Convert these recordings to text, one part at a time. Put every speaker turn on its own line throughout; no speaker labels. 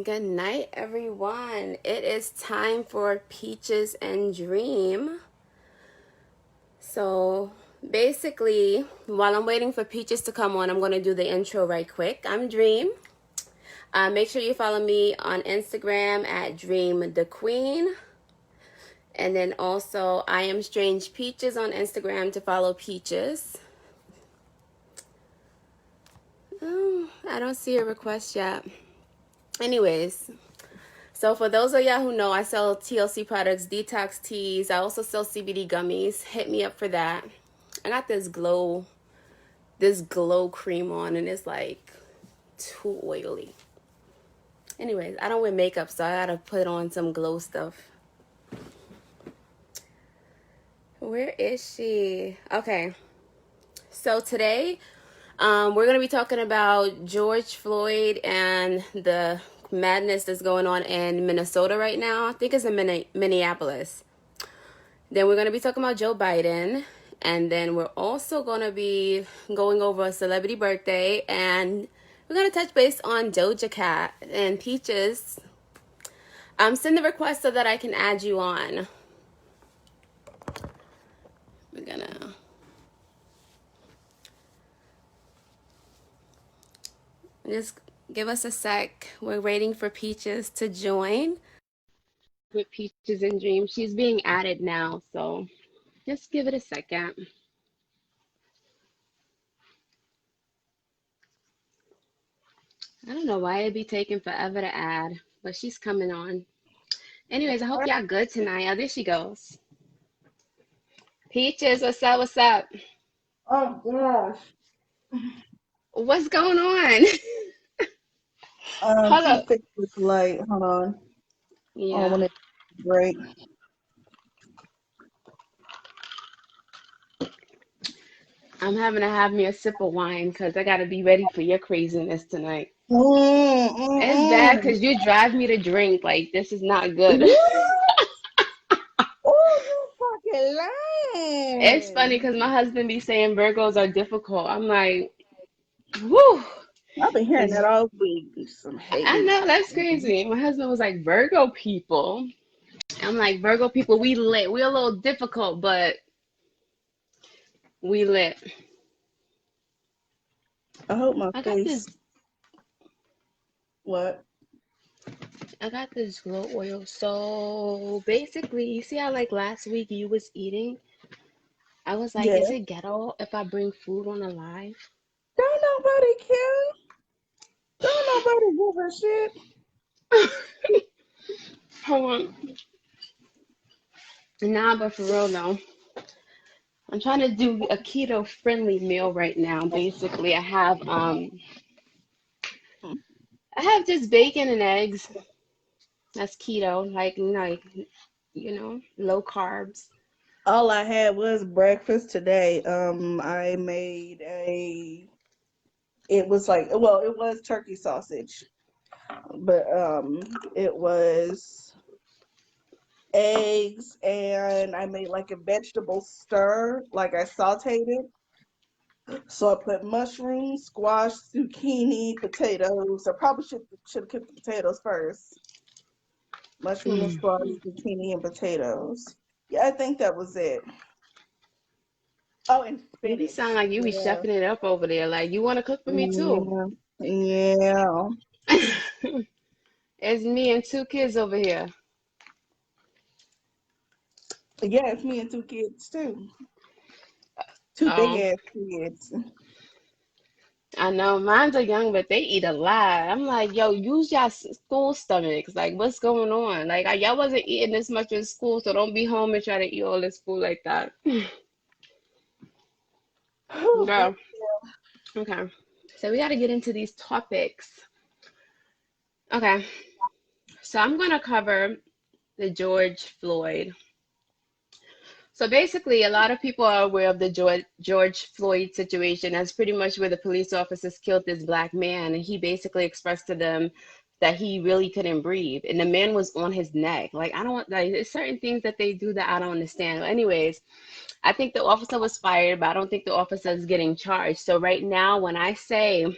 Good night, everyone. It is time for Peaches and Dream. So, basically, while I'm waiting for Peaches to come on, I'm going to do the intro right quick. I'm Dream. Make sure you follow me on Instagram at Dream the Queen. And then also, I am Strange Peaches on Instagram to follow Peaches. Oh, I don't see a request yet. Anyways, so for those of y'all who know, I sell TLC products, detox teas. I also sell CBD gummies. Hit me up for that. I got this glow cream on, and it's like too oily. Anyways, I don't wear makeup, so I gotta put on some glow stuff. Where is she? Okay. So today, we're gonna be talking about George Floyd and the madness that's going on in Minnesota right now. I think it's in Minneapolis. Then we're going to be talking about Joe Biden. And then we're also going to be going over a celebrity birthday. And we're going to touch base on Doja Cat and Peaches. Send the request so that I can add you on. We're going to... Just give us a sec. We're waiting for Peaches to join. With Peaches and Dream. She's being added now, so just give it a second. I don't know why it'd be taking forever to add, but she's coming on. Anyways, I hope y'all good tonight. Oh, there she goes. Peaches, what's up? What's up?
Oh gosh.
What's going on? Hold
Please
up.
fix this light. Hold on. I
Yeah,
want it to break.
I'm having to have me a sip of wine because I got to be ready for your craziness tonight.
Mm,
It's bad
mm,
because you drive me to drink. Like, this is not
mm.
good.
What? Oh, you fucking
It's funny
lying.
because my husband be saying Virgos are difficult. I'm like, whew.
I've been hearing
Because
that all week. Some
I
hate.
know that's crazy. My husband was like, Virgo people. I'm like, Virgo people, we lit. We're a little difficult, but we lit.
I hope my
I got
face.
this
What?
I got this glow oil. So basically, you see how like last week you was eating? I was like,
Yeah.
is it ghetto if I bring food on a live?
Don't nobody care. Don't nobody give a shit.
Hold on. Nah, but for real though, I'm trying to do a keto friendly meal right now. Basically, I have just bacon and eggs. That's keto, low carbs.
All I had was breakfast today. I made it was like, well, it was turkey sausage, but it was eggs, and I made like a vegetable stir, like I sauteed it. So I put mushrooms, squash, zucchini, potatoes. I probably should have cooked the potatoes first. Mushrooms,
Mm.
squash, zucchini, and potatoes. Yeah, I think that was it. Oh, and
You be sound
spinach.
like you be
Yeah.
chefing it up over there. Like you want to cook for me too.
Yeah. Yeah.
It's me and two kids over here.
Yeah, it's me and two kids too. Two big
Um,
ass kids.
I know mine's are young, but they eat a lot. I'm like, yo, use your school stomachs. Like, what's going on? Like, y'all wasn't eating this much in school, so don't be home and try to eat all this food like that.
But
Girl, okay. So we got to get into these topics. Okay, so I'm gonna cover the George Floyd. So basically, a lot of people are aware of the George Floyd situation. That's pretty much where the police officers killed this black man. And he basically expressed to them that he really couldn't breathe. And the man was on his neck. Like, I don't like, there's certain things that they do that I don't understand. Anyways, I think the officer was fired, but I don't think the officer is getting charged. So right now, when I say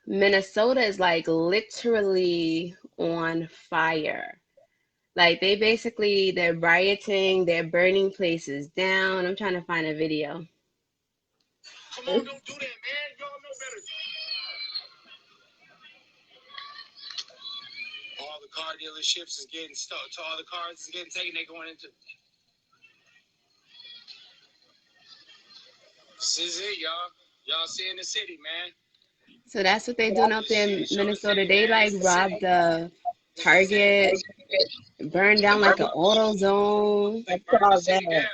Minnesota is like literally on fire. Like they're rioting, they're burning places down. I'm trying to find a video. Come on, don't do that, man. Y'all know better. All the car dealerships is getting stuck. All the cars is getting taken. They going into. This is it, y'all. Y'all see in the city, man. So that's what they doing out there in Minnesota. They like robbed the Target, burned down like an auto zone.
I saw that.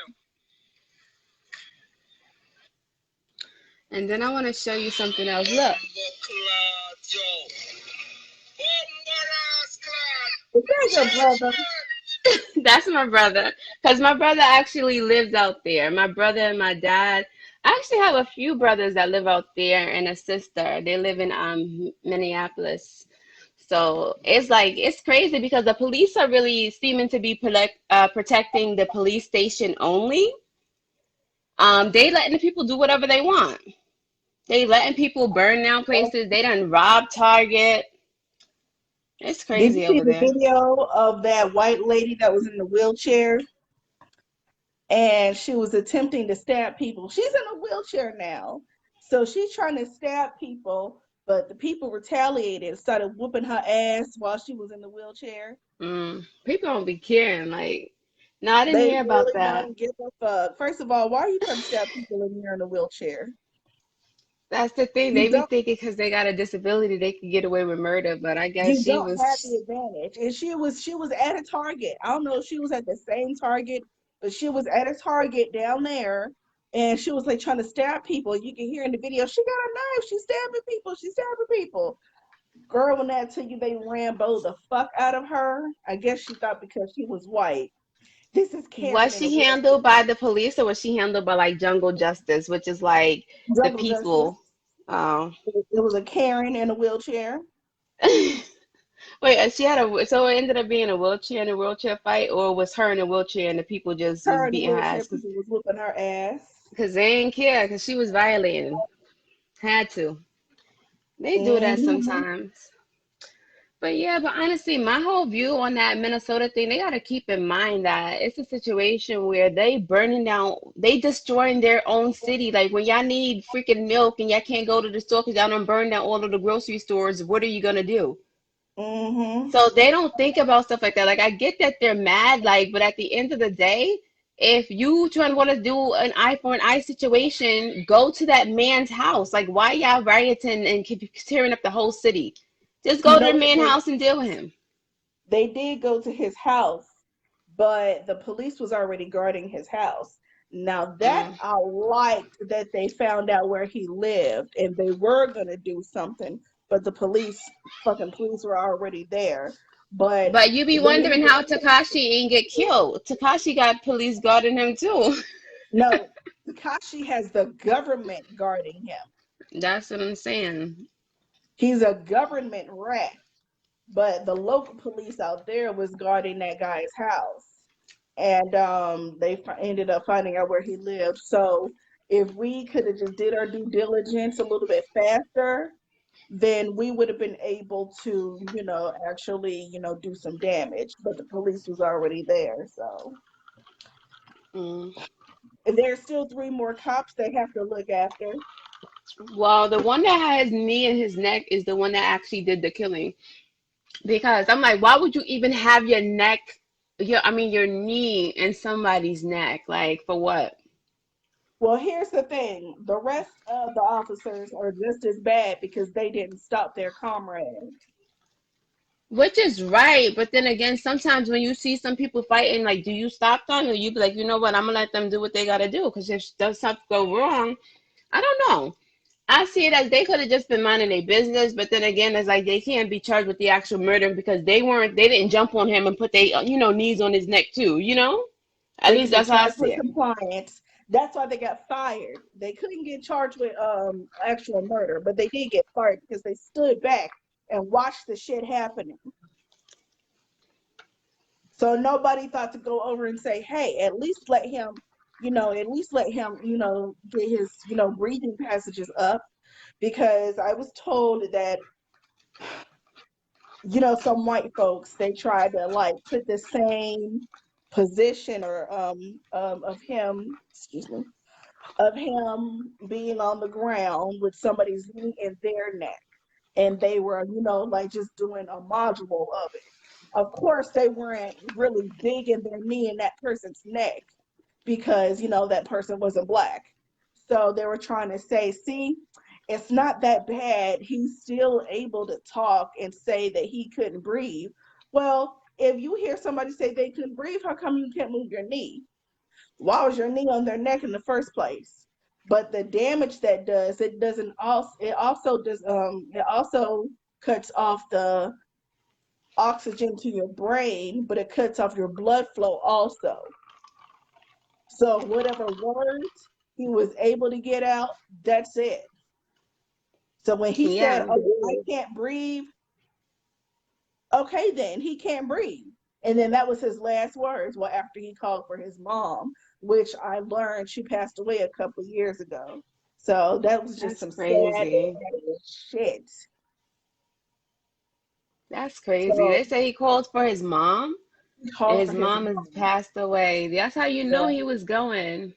And then I want to show you something else. Look.
Is that your brother?
That's my brother. Because my brother actually lives out there. My brother and my dad. I actually have a few brothers that live out there and a sister. They live in Minneapolis. So it's like it's crazy because the police are really seeming to be protecting the police station only. They letting the people do whatever they want. They letting people burn down places. They done rob Target. It's
Did you
crazy
see
over
the
there.
video of that white lady that was in the wheelchair? And she was attempting to stab people. She's in a wheelchair now. So she's trying to stab people, but the people retaliated, started whooping her ass while she was in the wheelchair.
People don't be caring. Like, no, I didn't
They
hear about
really
that.
don't give a fuck. First of all, why are you trying to stab people when you're in a wheelchair?
That's the thing.
You
They be
don't
thinking because they got a disability, they could get away with murder. But I guess
you
she
don't have the
was.
advantage. And she was at a Target. I don't know if she was at the same Target, but she was at a Target down there, and she was like trying to stab people. You can hear in the video, she got a knife, she's stabbing people, she's stabbing people. Girl, when I tell you they Rambo the fuck out of her, I guess she thought because she was white. This is Karen
Was
in a
she
wheelchair.
handled by the police or was she handled by like Jungle Justice, which is like the
Jungle Justice.
people? Oh.
It was a Karen in a wheelchair.
Wait, she had so it ended up being a wheelchair in a wheelchair fight, or was her in a wheelchair and the people just was
Her in a
beating her
wheelchair,
ass
people was whooping her ass.
because they didn't care because she was violating. Had to. They do that
Mm-hmm.
sometimes. But yeah, but honestly, my whole view on that Minnesota thing, they gotta keep in mind that it's a situation where they burning down, they destroying their own city. Like when y'all need freaking milk and y'all can't go to the store because y'all done burned down all of the grocery stores, what are you gonna do?
Mm-hmm.
So they don't think about stuff like that. Like I get that they're mad, like, but at the end of the day, if you trying to want to do an eye for an eye situation, go to that man's house. Like why y'all rioting and keep tearing up the whole city? Just
You
go to
know
the
what
man's house and deal with him.
they did go to his house, but the police was already guarding his house. Now that
Mm.
I liked that they found out where he lived and they were gonna do something, but the fucking police were already there. But
But you be
they
wondering how Takashi ain't get killed. Takashi got police guarding him too.
no, Takashi has the government guarding him.
That's what I'm saying.
He's a government rat, but the local police out there was guarding that guy's house. And they ended up finding out where he lived. So if we could have just did our due diligence a little bit faster, then we would have been able to, actually, do some damage. But the police was already there. So
Mm.
and there's still three more cops they have to look after.
Well, the one that has knee in his neck is the one that actually did the killing. Because I'm like, why would you even have your neck, your knee in somebody's neck? Like, for what?
Well, here's the thing: the rest of the officers are just as bad because they didn't stop their comrade.
Which is right, but then again, sometimes when you see some people fighting, like, do you stop them or you be like, you know what, I'm gonna let them do what they gotta do? Because if does something go wrong, I don't know. I see it as they could have just been minding their business, but then again, it's like they can't be charged with the actual murder because they didn't jump on him and put their, knees on his neck too, you know? At
They
least
could get
that's how I
charged
see
with
it.
compliance. That's why they got fired. They couldn't get charged with actual murder, but they did get fired because they stood back and watched the shit happening. So nobody thought to go over and say, "Hey, at least let him, get his, breathing passages up." because I was told that, some white folks, they try to like put the same position or of him, excuse me, of him being on the ground with somebody's knee in their neck. And they were, like just doing a module of it. Of course, they weren't really digging their knee in that person's neck because, that person wasn't black. So they were trying to say, see, it's not that bad. He's still able to talk and say that he couldn't breathe. Well, if you hear somebody say they couldn't breathe, how come you can't move your knee? Why was your knee on their neck in the first place? But the damage that does, it also cuts off the oxygen to your brain, but it cuts off your blood flow also. So whatever words he was able to get out, that's it. So when he said,
Yeah.
"Oh, I can't breathe," okay, then he can't breathe. And then that was his last words. Well, after he called for his mom, which I learned she passed away a couple years ago. So that was just
That's
some sad
crazy.
shit.
That's crazy.
So
They say he called for his mom,
he
and
called
his
for his
mom has
mom.
passed away. That's how you know
Yeah.
he was going.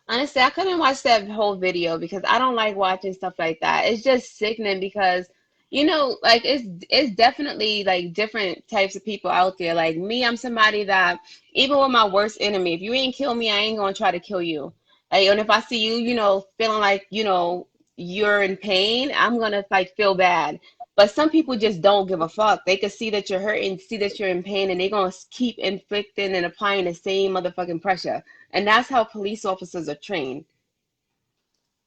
Honestly, I couldn't watch that whole video because I don't like watching stuff like that. It's just sickening because, like it's definitely like different types of people out there. Like me, I'm somebody that even with my worst enemy, if you ain't kill me, I ain't gonna try to kill you. Like, and if I see you, feeling like, you're in pain, I'm gonna like feel bad. But some people just don't give a fuck. They can see that you're hurting, see that you're in pain, and they're gonna keep inflicting and applying the same motherfucking pressure. And that's how police officers are trained.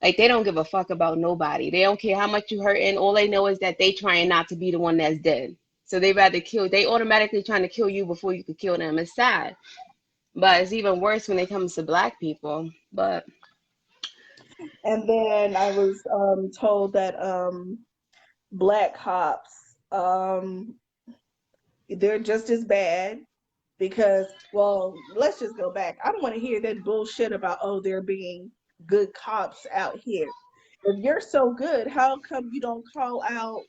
Like they don't give a fuck about nobody. They don't care how much you hurting. All they know is that they trying not to be the one that's dead. So they rather kill. They automatically trying to kill you before you could kill them. It's sad, but it's even worse when it comes to black people. But
And then I was told that black cops, they're just as bad because, well, let's just go back. I don't want to hear that bullshit about, oh, there being good cops out here. If you're so good, how come you don't call out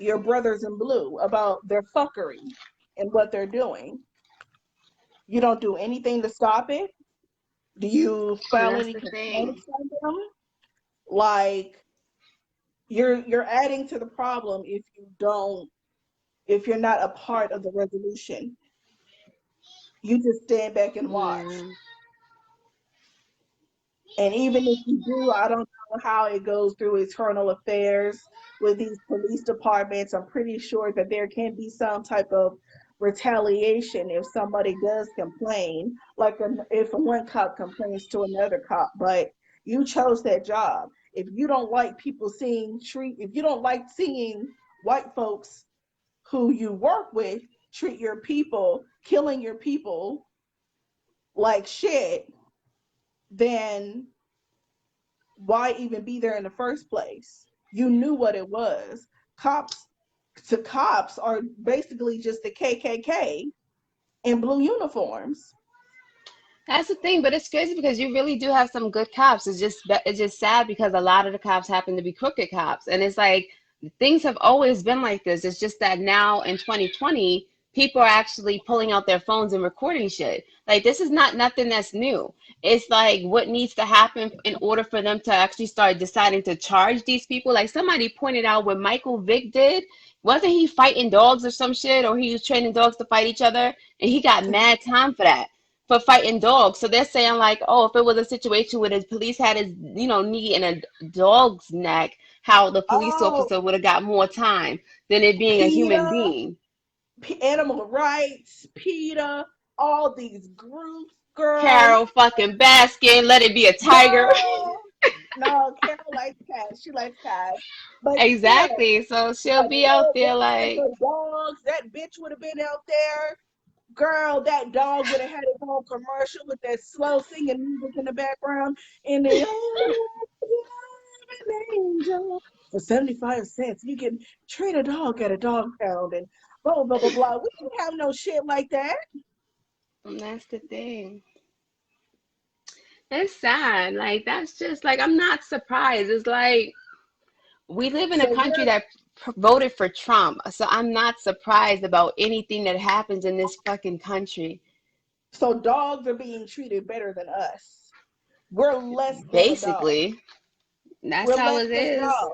your brothers in blue about their fuckery and what they're doing? You don't do anything to stop it. Do you file
that's
any
the thing.
complaints on them? Like, you're adding to the problem if you're not a part of the resolution. You just stand back and watch.
Yeah.
And even if you do, I don't know how it goes through internal affairs with these police departments. I'm pretty sure that there can be some type of retaliation if somebody does complain, like if one cop complains to another cop. But you chose that job. If you don't like seeing white folks who you work with treat your people, killing your people like shit, then why even be there in the first place? You knew what it was. Cops cops are basically just the KKK in blue uniforms.
That's the thing, but it's crazy because you really do have some good cops. It's just sad because a lot of the cops happen to be crooked cops, and it's like things have always been like this. It's just that now in 2020, people are actually pulling out their phones and recording shit. Like this is not nothing that's new. It's like what needs to happen in order for them to actually start deciding to charge these people. Like somebody pointed out what Michael Vick did. Wasn't he fighting dogs or some shit, or he was training dogs to fight each other, and he got mad time for that for fighting dogs. So they're saying like, oh, if it was a situation where the police had his, knee in a dog's neck, how the police
Oh,
officer would have got more time than it being a human
PETA,
being.
animal rights, PETA, all these groups, girl,
Carol fucking Baskin, let it be a tiger.
girl. No, Carol likes cats. She likes cats. But still,
Exactly. So she'll
a
be out
little
there
one
like,
for dogs, that bitch would have been out there. Girl, that dog would have had his own commercial with that slow singing music in the background. And then, oh, an angel. For 75 cents, you can trade a dog at a dog pound and blah, blah, blah, blah, blah. We don't have no shit like that.
that's the thing. It's sad. Like that's just like I'm not surprised. It's like we live in a
So
country that voted for Trump, so I'm not surprised about anything that happens in this fucking country.
so dogs are being treated better than us. We're less than a dog.
Basically, that's
We're
how
less
it
than a
is.
dog.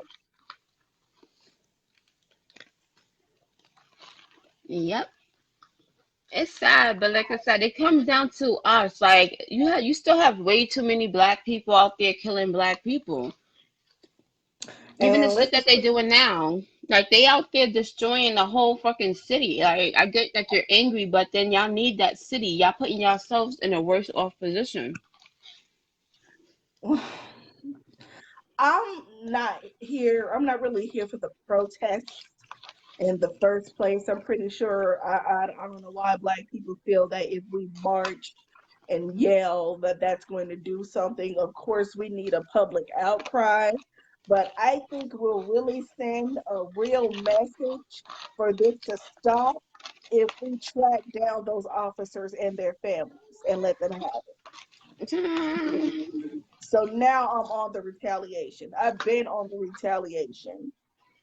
Yep. It's sad, but like I said, it comes down to us. Like you still have way too many black people out there killing black people. Even the
And
shit
let's
that they doing now. Like they out there destroying the whole fucking city. Like I get that you're angry, but then y'all need that city. Y'all putting yourselves in a worse off position.
I'm not here. I'm not really here for the protests in the first place. I'm pretty sure I don't know why black people feel that if we march and yell that that's going to do something. Of course, we need a public outcry, but I think we'll really send a real message for this to stop if we track down those officers and their families and let them have it. So now I'm on the retaliation. I've been on the retaliation.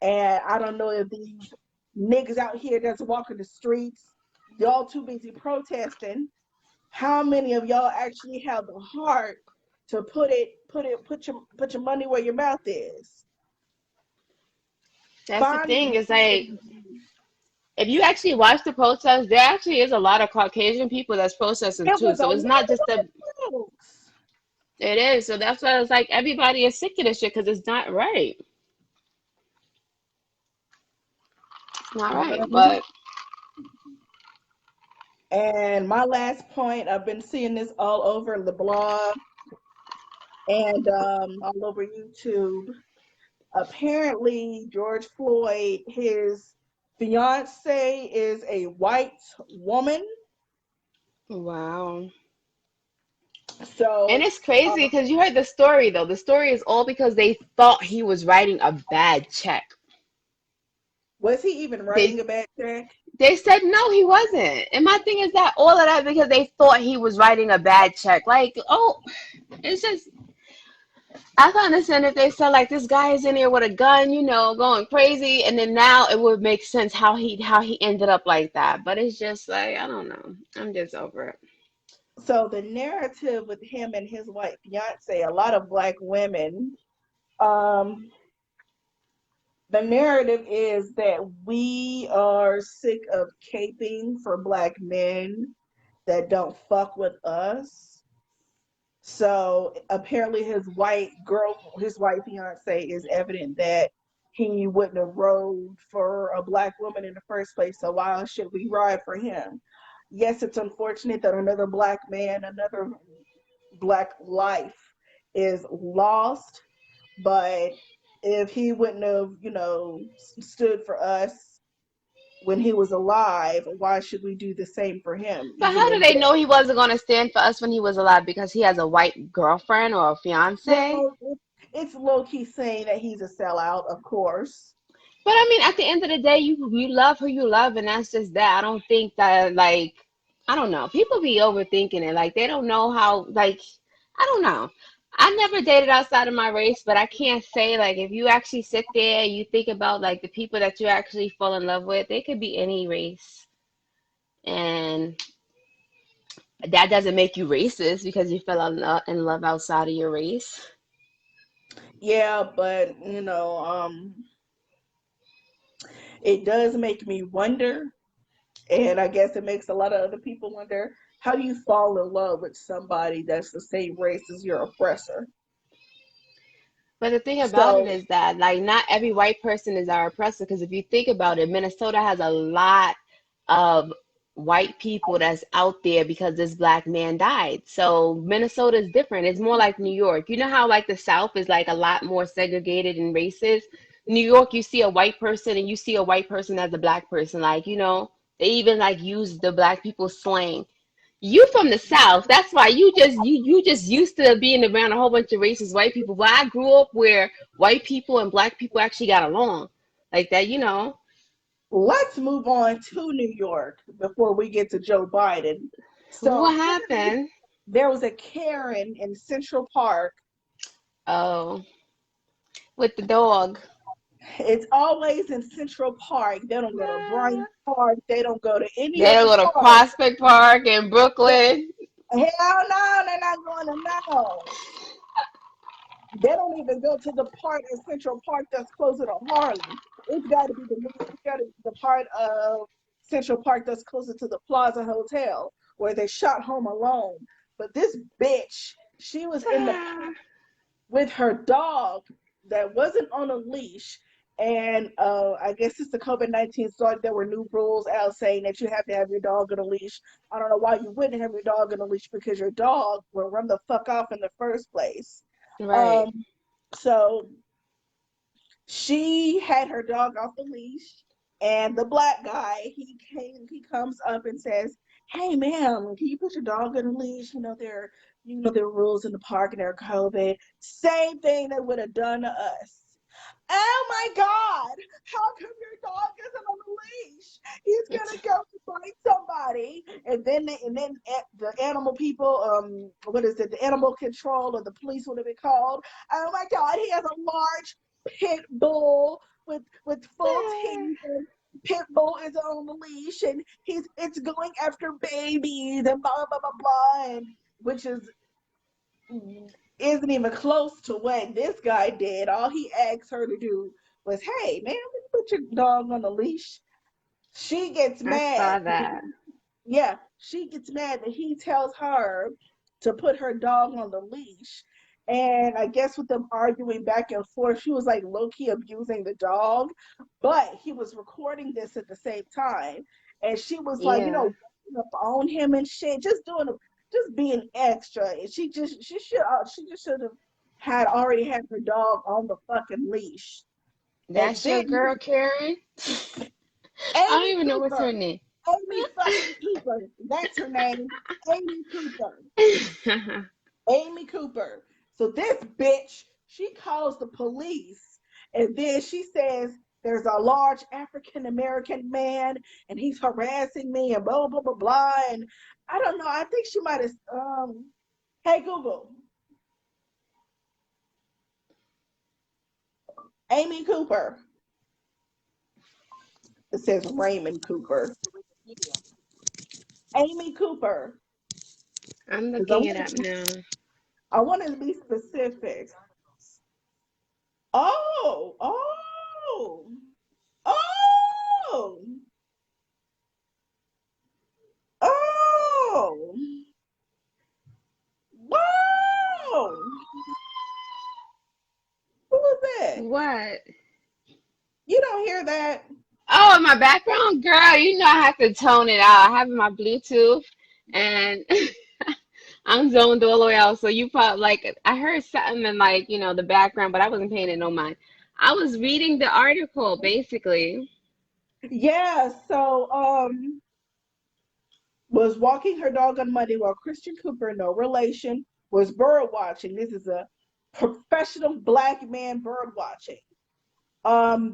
And I don't know if these niggas out here that's walking the streets, y'all too busy protesting. How many of y'all actually have the heart to put your money where your mouth is?
That's the
Find
thing, is like if you actually watch the protests, there actually is a lot of Caucasian people that's protesting
it
too.
was a
So it's
lot
not just
of
the
folks.
it is. So that's why it's like everybody is sick of this shit because it's not right. It's not right.
Mhm.
But
And my last point, I've been seeing this all over the blog and all over YouTube. Apparently, George Floyd, his fiance is a white woman.
wow. And
So,
it's crazy because you heard the story though. The story is all because they thought he was writing a bad check.
was he even writing
They
a bad check?
they said no, he wasn't. And my thing is that all of that because they thought he was writing a bad check. Like, oh, it's just I can understand if they said like this guy is in here with a gun, going crazy, and then now it would make sense how he ended up like that. But it's just like I don't know. I'm just over it.
So the narrative with him and his white fiance, a lot of black women, um, the narrative is that we are sick of caping for black men that don't fuck with us. So apparently his white fiance is evident that he wouldn't have rode for a black woman in the first place. So why should we ride for him? Yes, it's unfortunate that another black man, another black life is lost, but if he wouldn't have, stood for us when he was alive, why should we do the same for him,
But
even
how do
in
they
death?
know he wasn't going to stand for us when he was alive? Because he has a white girlfriend or a fiance?
Well, it's low key saying that he's a sellout, of course.
But I mean, at the end of the day, you love who you love, and that's just that. I don't think that like I don't know. People be overthinking it. Like they don't know how. Like I don't know. I never dated outside of my race, but I can't say like if you actually sit there, you think about like the people that you actually fall in love with. They could be any race, and that doesn't make you racist because you fell in love outside of your race.
Yeah, but it does make me wonder, and I guess it makes a lot of other people wonder, how do you fall in love with somebody that's the same race as your oppressor?
But the thing about it
So,
is that, like, not every white person is our oppressor. Because if you think about it, Minnesota has a lot of white people that's out there because this black man died. So Minnesota is different. It's more like New York. You know how, like, the South is like a lot more segregated in races? New York, you see a white person and you see a white person as a black person. Like, they even like use the black people slang. You from the South. That's why you just used to being around a whole bunch of racist white people. But I grew up where white people and black people actually got along. Like that.
let's move on to New York before we get to Joe Biden. So
What happened?
there was a Karen in Central Park.
Oh, with the dog.
It's always in Central Park. They don't go to Bryant
Ah.
Park. They don't go to any
They
other
go to
park.
Prospect Park in Brooklyn.
Hell no, they're not going to no. They don't even go to the part in Central Park that's closer to Harlem. It's got to be the part of Central Park that's closer to the Plaza Hotel where they shot Home Alone. But this bitch, she was in the
Ah.
with her dog that wasn't on a leash. And I guess since the COVID-19 started, there were new rules out saying that you have to have your dog on a leash. I don't know why you wouldn't have your dog on a leash because your dog will run the fuck off in the first place.
Right.
Um, so she had her dog off the leash, and the black guy he comes up and says, "Hey, ma'am, can you put your dog on a leash? There are rules in the park and there are COVID. Same thing they would have done to us." Oh my God! How come your dog isn't on the leash? He's gonna go fight somebody, the animal people, what is it? The animal control or the police would have been called. Oh my God! He has a large pit bull with full teeth. And pit bull is on the leash, and it's going after babies and blah blah blah blah, and which is isn't even close to what this guy did. All he asked her to do was, "Hey, man, put your dog on the leash." She gets
I saw
mad.
that.
Yeah, she gets mad that he tells her to put her dog on the leash. And I guess with them arguing back and forth, she was like low key abusing the dog, but he was recording this at the same time. And she was like,
Yeah.
up on him and shit, just being extra. And she just should have had already had her dog on the fucking leash. And
That's your
then
girl, Karen? I don't
Amy
even know what's her
Cooper,
name.
Amy fucking Cooper, that's her name, Amy Cooper. Amy Cooper. So this bitch, she calls the police and then she says there's a large African American man and he's harassing me and blah blah blah blah. And I don't know. I think she might have hey Google, Amy Cooper. It says Raymond Cooper. Amy Cooper.
I'm
Because
looking it up now.
I want to be specific. Oh, oh, oh, oh. Wow! Who was that?
What?
You don't hear that?
Oh, in my background, girl, you know I have to tone it out. I have my Bluetooth and I'm zoned all the way out. So you probably like I heard something in like, the background, but I wasn't paying it no mind. I was reading the article basically.
Yeah, so was walking her dog on Monday while Christian Cooper, no relation, was bird watching. This is a professional black man bird watching.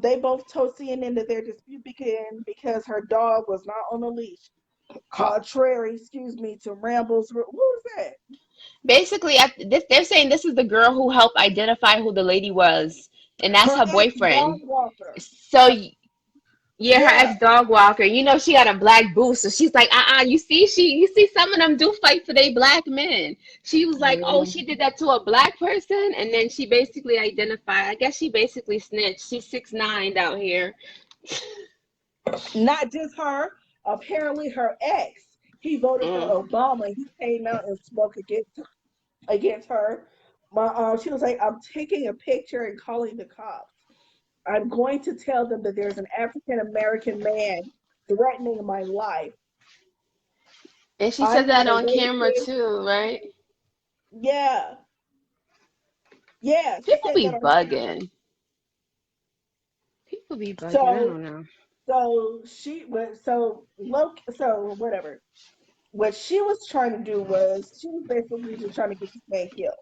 They both told CNN that their dispute began because her dog was not on a leash. Contrary, excuse me, to Ramble's. What was that?
Basically, they're saying this is the girl who helped identify who the lady was, and that's
Her
her
ex dog
boyfriend.
walker.
So yeah, her
Yeah.
ex dog walker. She got a black boo, so she's like, you see, some of them do fight for they black men. She was like, oh,
Mm.
she did that to a black person, and then she basically identified. I guess she basically snitched. She's 6'9" out here.
Not just her, apparently her ex. He voted for
Mm.
Obama. He came out and spoke against her. She was like, "I'm taking a picture and calling the cops. I'm going to tell them that there's an African American man threatening my life.
And she said
I'm
that
not a
on camera
racist."
too, right?
Yeah, yeah. She
People
said
be
that on camera.
bugging. People be bugging. I
So,
don't know.
so whatever. What she was trying to do was she was basically just trying to get this man killed.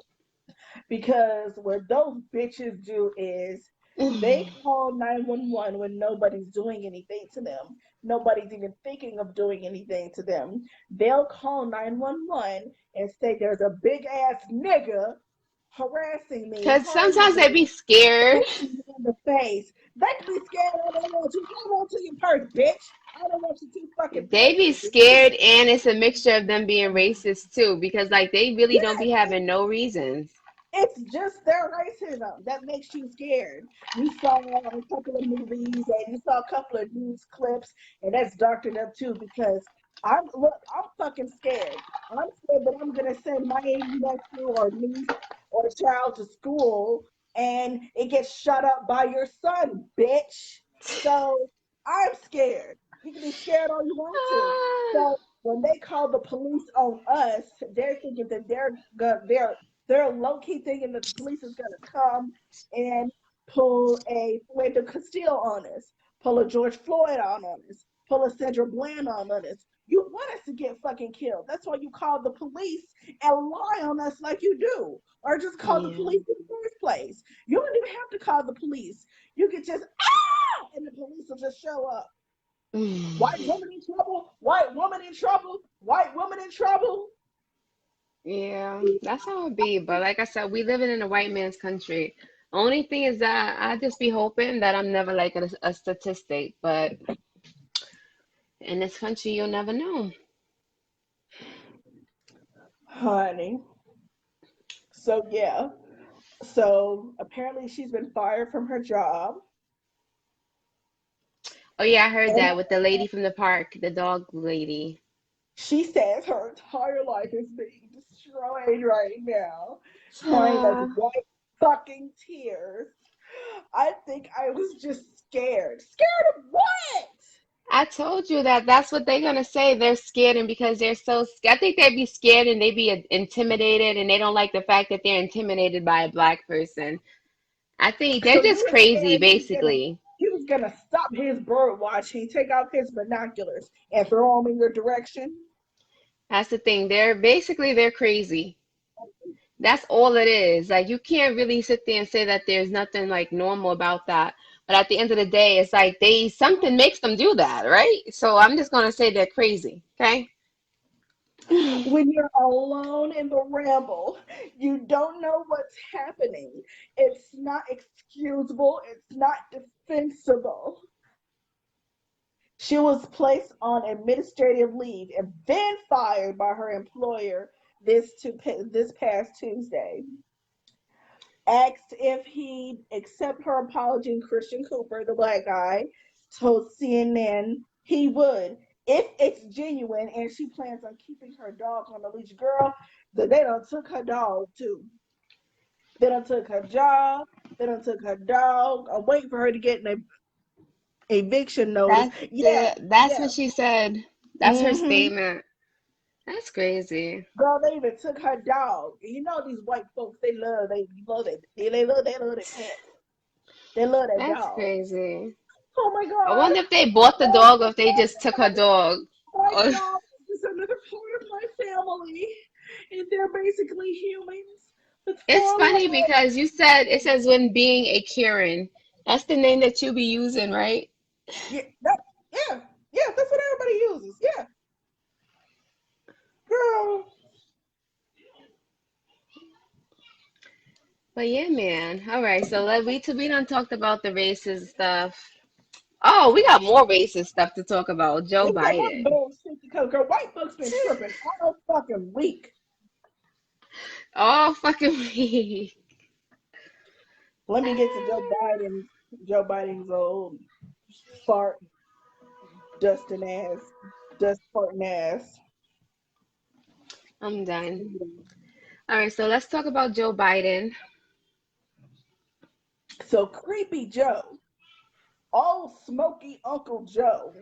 Because what those bitches do is They call 911 when nobody's doing anything to them. Nobody's even thinking of doing anything to them. They'll call 911 and say there's a big ass nigga harassing me,
Because
harming
sometimes they
me,
be scared.
hitting me in the face. They can be scared all they want to. Hold on to your purse, bitch. I don't want you to fucking
They
pay
be
me.
scared, and it's a mixture of them being racist too, because like they really don't be
Yes,
having no reasons.
it's just their racism that makes you scared. You saw a couple of movies and you saw a couple of news clips, and that's doctored up too because I'm fucking scared. I'm scared that I'm gonna send my nephew or niece or child to school and it gets shut up by your son, bitch. So I'm scared. You can be scared all you want to. So when they call the police on us, they're thinking that they're low key thinking that the police is gonna come and pull a Philando Castile on us, pull a George Floyd on us, pull a Sandra Bland on us. You want us to get fucking killed. That's why you call the police and lie on us like you do, or just call the
Yeah.
police in the first place. You don't even have to call the police. You could just and the police will just show up. White woman in trouble. White woman in trouble. White woman in trouble.
Yeah, that's how it be. But like I said, we living in a white man's country. Only thing is that I just be hoping that I'm never like a statistic. But in this country, you'll never know.
Honey. So yeah. So apparently she's been fired from her job.
Oh yeah, I heard
And
that with the lady from the park, the dog lady.
she says her entire life is being destroyed right now. Crying those
Ah,
white fucking tears. I think I was just scared. Scared of what?
I told you that that's what they're gonna say. They're scared, and because they're so scared, I think they'd be scared and they'd be intimidated, and they don't like the fact that they're intimidated by a black person. I think they're
So you
just
were
crazy,
scared
basically.
he was gonna stop his bird watching, take out his binoculars, and throw them in your direction.
That's the thing. They're crazy. That's all it is. Like you can't really sit there and say that there's nothing like normal about that. But at the end of the day, it's like they something makes them do that, right? So I'm just gonna say they're crazy. Okay?
When you're alone in the ramble, you don't know what's happening. It's not excusable, it's not defensible. She was placed on administrative leave and then fired by her employer this past Tuesday. Asked if he'd accept her apology, and Christian Cooper, the black guy, told CNN he would if it's genuine and she plans on keeping her dog on the leash. Girl, they done took her dog too. They done took her job. They done took her dog. I'm waiting for her to get an eviction notice. Yeah,
That's
yeah.
what she said. That's her
Mm-hmm.
statement. That's crazy.
Girl, they even took her dog. You know these white folks, they love their pets. They love that
That's
dog.
crazy.
Oh my
I
god.
wonder if they bought the
Oh
dog or
my
if they just took her dog.
god. My
Or-
dog is another part of my family. And they're basically humans with
It's
four
funny
legs.
because you said it says when being a Karen. That's the name that you be using, right?
Yeah, yeah, yeah, that's what everybody uses. Yeah. Girl.
But yeah, man. All right, so we done talked about the racist stuff. Oh, we got more racist stuff to talk about. Joe
We got more
Biden.
bullshit because girl, white folks been tripping all fucking week.
Oh, fucking me.
Let me get to Joe Biden. Joe Biden's old fart dusting ass, dust farting ass.
I'm done. All right, so let's talk about Joe Biden.
So creepy Joe, old smoky Uncle Joe.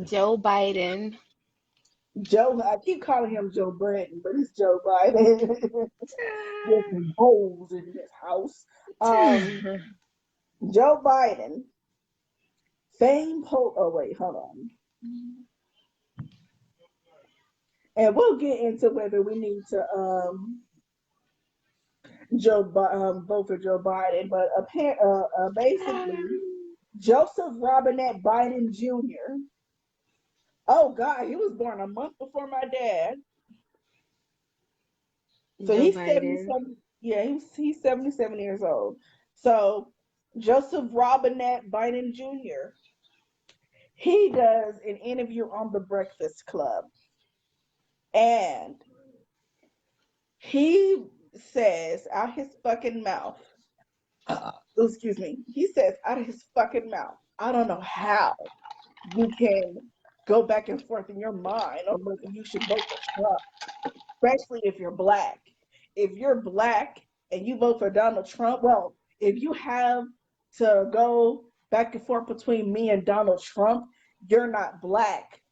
Joe Biden.
Joe, I keep calling him Joe Biden, but it's Joe Biden. There's some holes in this house. Um, Joe Biden, oh wait, hold on. And we'll get into whether we need to vote for Joe Biden, but basically Joseph Robinette Biden Jr. Oh God, he was born a month before my dad, so
Joe
he's
Biden.
77. Yeah, he's 77 years old. So Joseph Robinette Biden Jr. He does an interview on the Breakfast Club, and he says out his fucking mouth, excuse me, he says out of his fucking mouth, I don't know how you can go back and forth in your mind on whether you should vote for Trump, especially if you're black. If you're black and you vote for Donald Trump, well, if you have to go back and forth between me and Donald Trump, you're not black.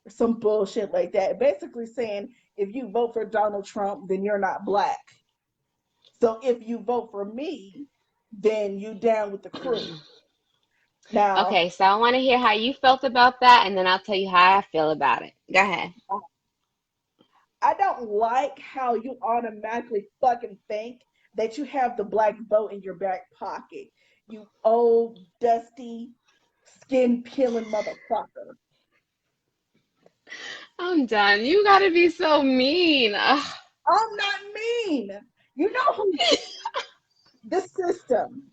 Some bullshit like that. Basically saying if you vote for Donald Trump, then you're not black. So if you vote for me, then you down with the crew. Now,
Okay, so I want to hear how you felt about that, and then I'll tell you how I feel about it. Go ahead.
I don't like how you automatically fucking think that you have the black vote in your back pocket. You old, dusty, skin peeling motherfucker.
I'm done. You gotta be so mean. Ugh.
I'm not mean. You know who? The system.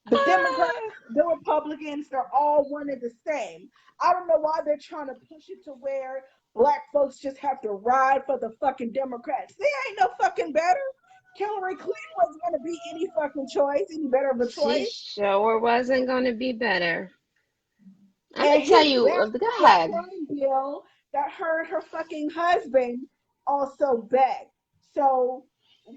The Democrats, the Republicans, they're all one and the same. I don't know why they're trying to push it to where black folks just have to ride for the fucking Democrats. They ain't no fucking better. Hillary Clinton wasn't going to be any fucking choice, any better of a
She
choice.
sure wasn't gonna be better. I'm
And
gonna tell
his
you. Go
backdoor
ahead.
crime bill that hurt her fucking husband also back. So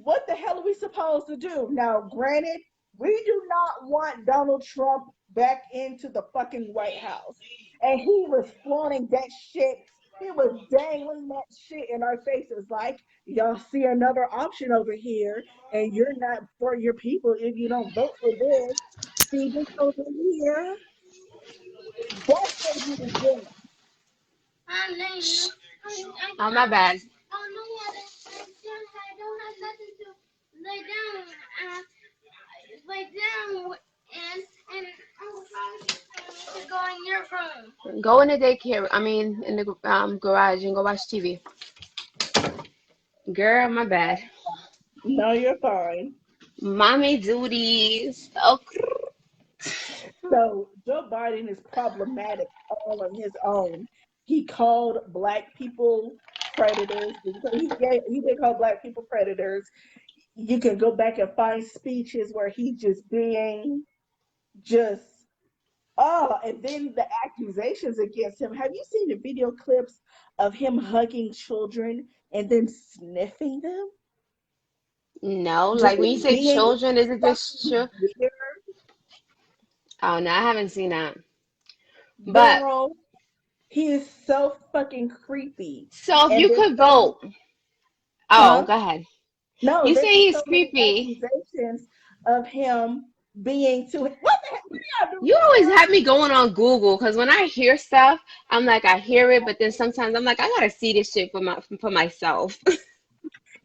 what the hell are we supposed to do? Now, granted, we do not want Donald Trump back into the fucking White House. And he was flaunting that shit. He was dangling that shit in our faces like, y'all see another option over here, and you're not for your people if you don't vote for this. See this over here? That's what he was doing.
Shh. Oh, my bad. Go in the daycare. I mean, in the garage and go watch TV. Girl, my bad.
No, you're fine.
Mommy duties. Oh,
So Joe Biden is problematic all on his own. He called black people predators. He did call black people predators. You can go back and find speeches where he's just being just and then the accusations against him. Have you seen the video clips of him hugging children and then sniffing them?
no.
Just
Like when you say
being
children, is it just
fucking
sure?
weird.
Oh, no, I haven't seen that. But
Girl, he is so fucking creepy.
so if
And
you
there's
could
so many,
vote. Oh,
huh?
go ahead.
No,
You
there's
say
just
he's
so many
creepy.
accusations of him being too. What the heck? What are y'all
You
doing,
always
girl?
have me going on Google because when I hear stuff, I'm like, I hear it, but then sometimes I'm like, I gotta see this shit for myself.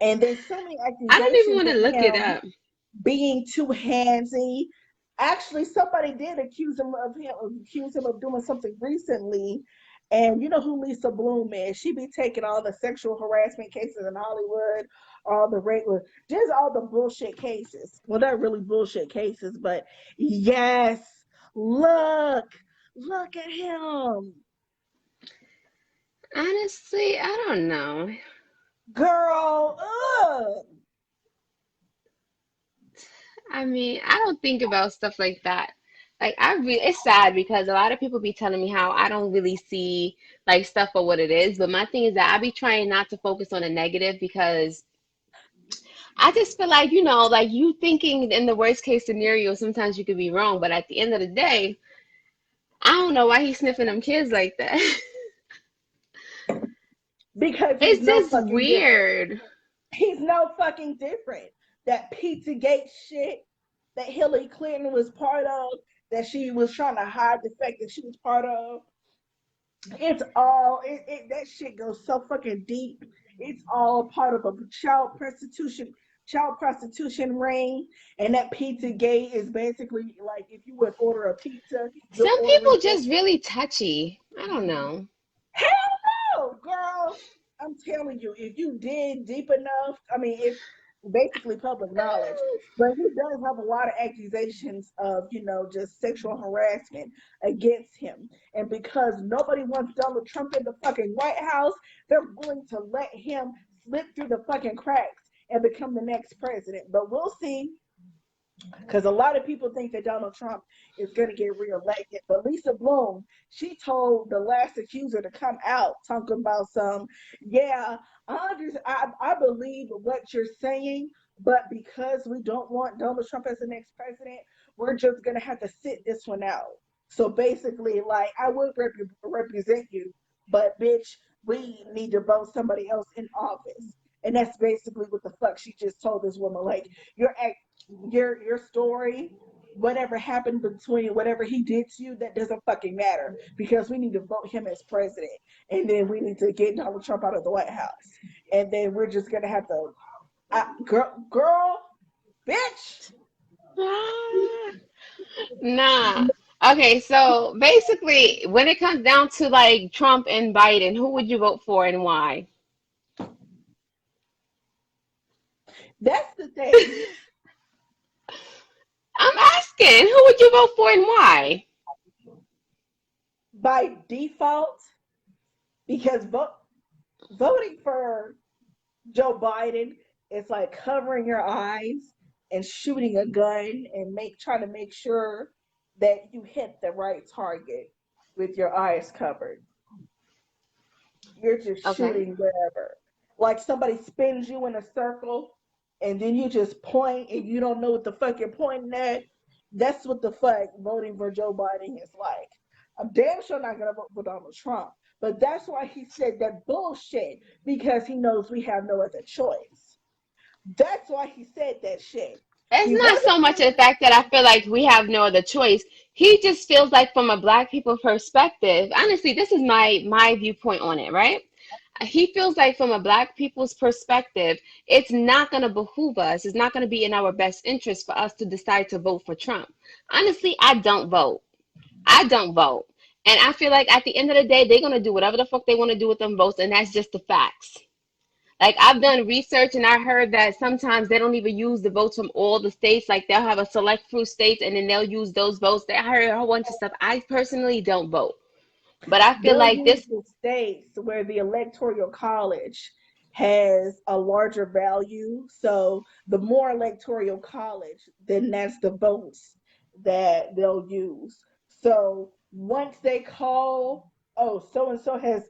And there's so many
I don't even
accusations
want
of
to look it
him
up.
being too handsy. Actually, somebody did accuse him of doing something recently. And you know who Lisa Bloom is? She be taking all the sexual harassment cases in Hollywood, all the rape, just all the bullshit cases. Well, they're really bullshit cases, but yes, look, look at him,
Honestly, I don't know.
girl. Ugh.
I mean, I don't think about stuff like that. Like it's sad because a lot of people be telling me how I don't really see like stuff for what it is. But my thing is that I be trying not to focus on the negative because I just feel like, like you thinking in the worst case scenario, sometimes you could be wrong. But at the end of the day, I don't know why he's sniffing them kids like that.
Because he's
It's
no
just
fucking different.
weird.
He's no fucking different. That Pizzagate shit that Hillary Clinton was part of, that she was trying to hide the fact that she was part of. It's all that shit goes so fucking deep. It's all part of a child prostitution child prostitution ring, and that pizza gate is basically like if you would order a pizza, you're
Some
ordering
people
it.
just really touchy. I don't know.
Hell no, girl. I'm telling you, if you dig deep enough, I mean, it's basically public knowledge. But he does have a lot of accusations of, just sexual harassment against him. And because nobody wants Donald Trump in the fucking White House, they're willing to let him slip through the fucking cracks and become the next president. But we'll see. Because a lot of people think that Donald Trump is going to get reelected. But Lisa Bloom, she told the last accuser to come out talking about yeah, I believe what you're saying, but because we don't want Donald Trump as the next president, we're just going to have to sit this one out. So basically, like, I would represent you, but bitch, we need to vote somebody else in office. And that's basically what the fuck she just told this woman. Like, you're your story, whatever happened between whatever he did to you, that doesn't fucking matter because we need to vote him as president, and then we need to get Donald Trump out of the White House, and then we're just gonna have to, girl, bitch.
Nah. Okay, so basically, when it comes down to like Trump and Biden, who would you vote for and why?
That's the thing.
I'm asking, who would you vote for and why?
By default, because voting for Joe Biden is like covering your eyes and shooting a gun and trying to make sure that you hit the right target with your eyes covered. You're just
Okay.
shooting wherever. Like somebody spins you in a circle and then you just point and you don't know what the fuck you're pointing at. That's what the fuck voting for Joe Biden is like. I'm damn sure not gonna vote for Donald Trump. But that's why he said that bullshit, because he knows we have no other choice. That's why he said that shit.
It's
He
not
wasn't
so much
saying,
the fact that I feel like we have no other choice. He just feels like from a black people perspective, honestly, this is my viewpoint on it, right? He feels like from a black people's perspective, it's not going to behoove us. It's not going to be in our best interest for us to decide to vote for Trump. Honestly, I don't vote. I don't vote. And I feel like at the end of the day, they're going to do whatever the fuck they want to do with them votes, and that's just the facts. Like I've done research and I heard that sometimes they don't even use the votes from all the states. Like they'll have a select few states and then they'll use those votes. I heard a whole bunch of stuff. I personally don't vote. But I feel
they'll
like
use
this,
the states where the electoral college has a larger value. So the more electoral college, then that's the votes that they'll use. So once they call, oh, so and so has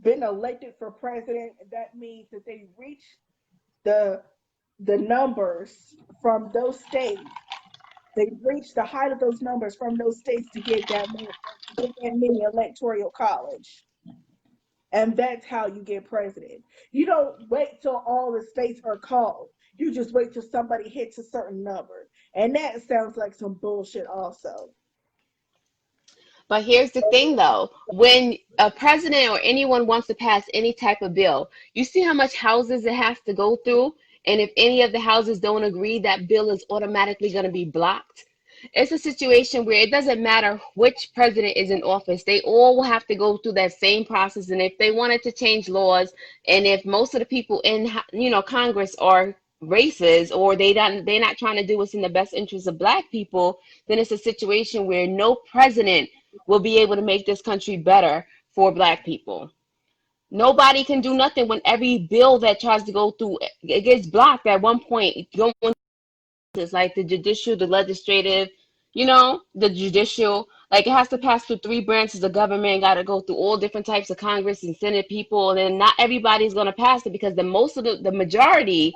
been elected for president, that means that they reach the the numbers from those states. They reach the height of those numbers from those states to get that many electoral college. And that's how you get president. You don't wait till all the states are called. You just wait till somebody hits a certain number. And that sounds like some bullshit also.
but here's the thing though, when a president or anyone wants to pass any type of bill, you see how much houses it has to go through? And if any of the houses don't agree, that bill is automatically going to be blocked. It's a situation where it doesn't matter which president is in office, they all will have to go through that same process. And if they wanted to change laws, and if most of the people in Congress are racist, or they're not trying to do what's in the best interest of black people, then it's a situation where no president will be able to make this country better for black people. Nobody can do nothing when every bill that tries to go through it gets blocked at one point. It's like the judicial, the legislative, the judicial. Like it has to pass through three branches of government, got to go through all different types of Congress and Senate people, and then not everybody's going to pass it because the majority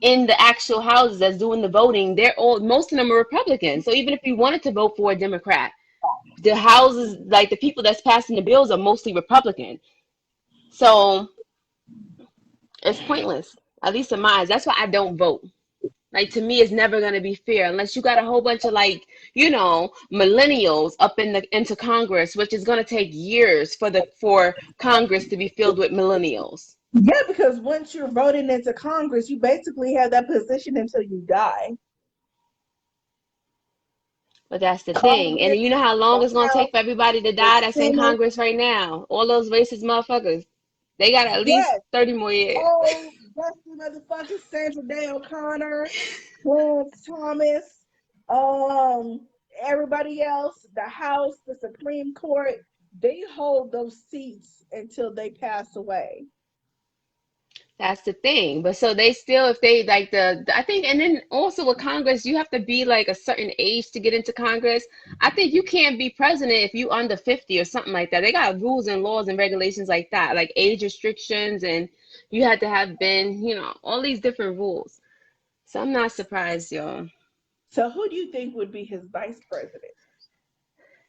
in the actual houses that's doing the voting, most of them are Republicans. So even if you wanted to vote for a Democrat, the houses, like the people that's passing the bills, are mostly Republican. So it's pointless, at least in my eyes. That's why I don't vote. Like to me, it's never gonna be fair unless you got a whole bunch of millennials up into Congress, which is gonna take years for Congress to be filled with millennials.
Yeah, because once you're voted into Congress, you basically have that position until you die.
But that's the thing. And
Congress,
you know how long
the
it's gonna take
House,
for everybody to
the
die that's in
Senate.
Congress right now? All those racist motherfuckers. They got at least
Yes.
30 more years.
Oh, Dusty motherfucking Sandra Day O'Connor, Clarence Thomas, um, everybody else, the House, the Supreme Court, they hold those seats until they pass away.
That's the thing. But so they still, if they like I think, and then also with Congress, you have to be like a certain age to get into Congress. I think you can't be president if you under 50 or something like that. They got rules and laws and regulations like that, like age restrictions, and you had to have been, all these different rules. So I'm not surprised, y'all.
So who do you think would be his vice president?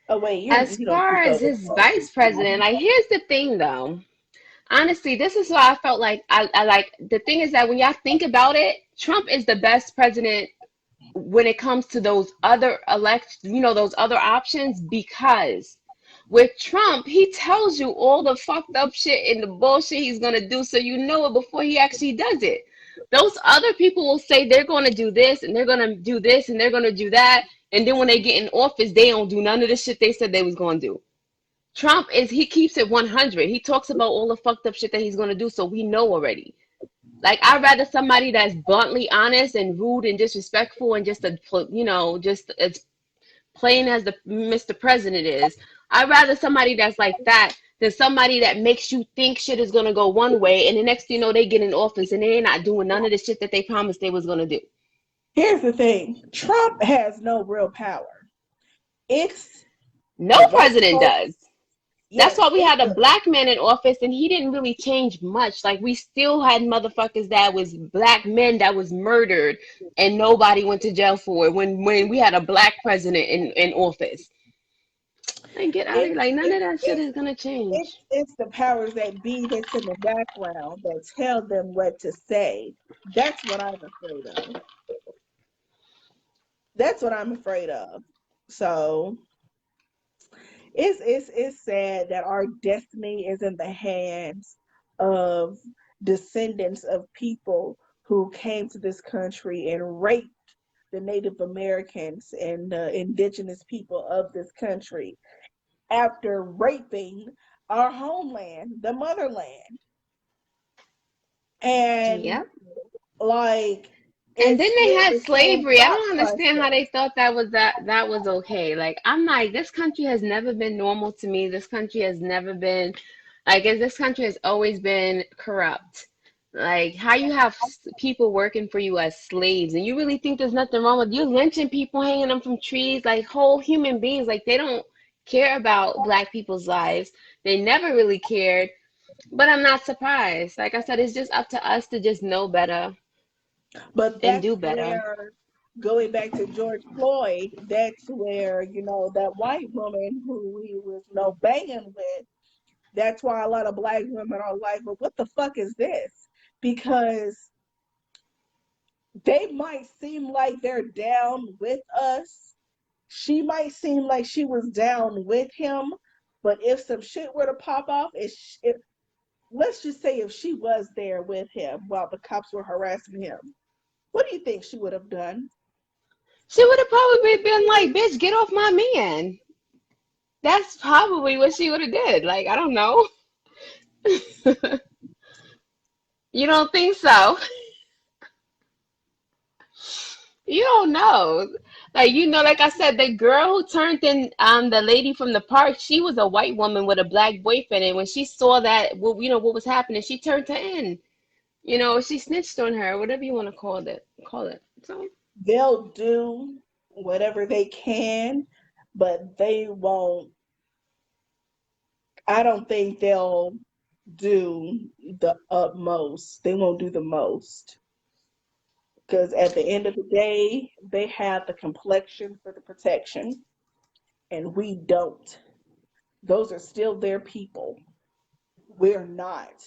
Oh wait,
As
you don't
far
think
as
so.
his vice president, like here's the thing though. Honestly, this is why I felt like I like the thing is that when y'all think about it, Trump is the best president when it comes to those other those other options, because with Trump, he tells you all the fucked up shit and the bullshit he's gonna do, so you know it before he actually does it. Those other people will say they're gonna do this and they're gonna do this and they're gonna do that, and then when they get in office, they don't do none of the shit they said they was gonna do. Trump is he keeps it 100. He talks about all the fucked up shit that he's gonna do, so we know already. Like I'd rather somebody that's bluntly honest and rude and disrespectful and just just as plain as the Mr. President is. I'd rather somebody that's like that than somebody that makes you think shit is gonna go one way and the next thing you know they get in office and they're not doing none of the shit that they promised they was gonna do.
Here's the thing: Trump has no real power. It's
No
the white
president does.
folks.
That's
Yes,
why we
it's
had a black man in office and he didn't really change much. Like we still had motherfuckers that was black men that was murdered and nobody went to jail for it when we had a black president in office. Like get out of here.
it's
Like none of
it's
that shit
it's
is gonna change.
it's the powers that be that's in the background that tell them what to say. That's what I'm afraid of. That's what I'm afraid of. So it's sad that our destiny is in the hands of descendants of people who came to this country and raped the Native Americans and indigenous people of this country after raping our homeland, the motherland. And
Yep.
like
And
it's
then they
still
had
the same
slavery. I
thought
don't understand how
process.
they thought that was okay. Like I'm like, this country has never been normal to me. This country has never been like this country has always been corrupt. Like how you have people working for you as slaves, and you really think there's nothing wrong with you lynching people, hanging them from trees, like whole human beings. Like they don't care about black people's lives. They never really cared. But I'm not surprised. Like I said, it's just up to us to just know better
But
and
that's
do better.
where, going back to George Floyd, that's where, that white woman who he was, banging with, that's why a lot of black women are like, well, what the fuck is this? Because they might seem like they're down with us. She might seem like she was down with him. But if some shit were to pop off, let's just say if she was there with him while the cops were harassing him, what do you think she would have done?
She would have probably been like, bitch, get off my man. That's probably what she would have did. Like, I don't know. You don't think so? You don't know. Like, like I said, the girl who turned in the lady from the park, she was a white woman with a black boyfriend. And when she saw that, what was happening, she turned her in. She snitched on her, whatever you want to call it. So,
They'll do whatever they can, but they won't. I don't think they'll do the utmost. They won't do the most. Because at the end of the day, they have the complexion for the protection, and we don't. Those are still their people. We're not.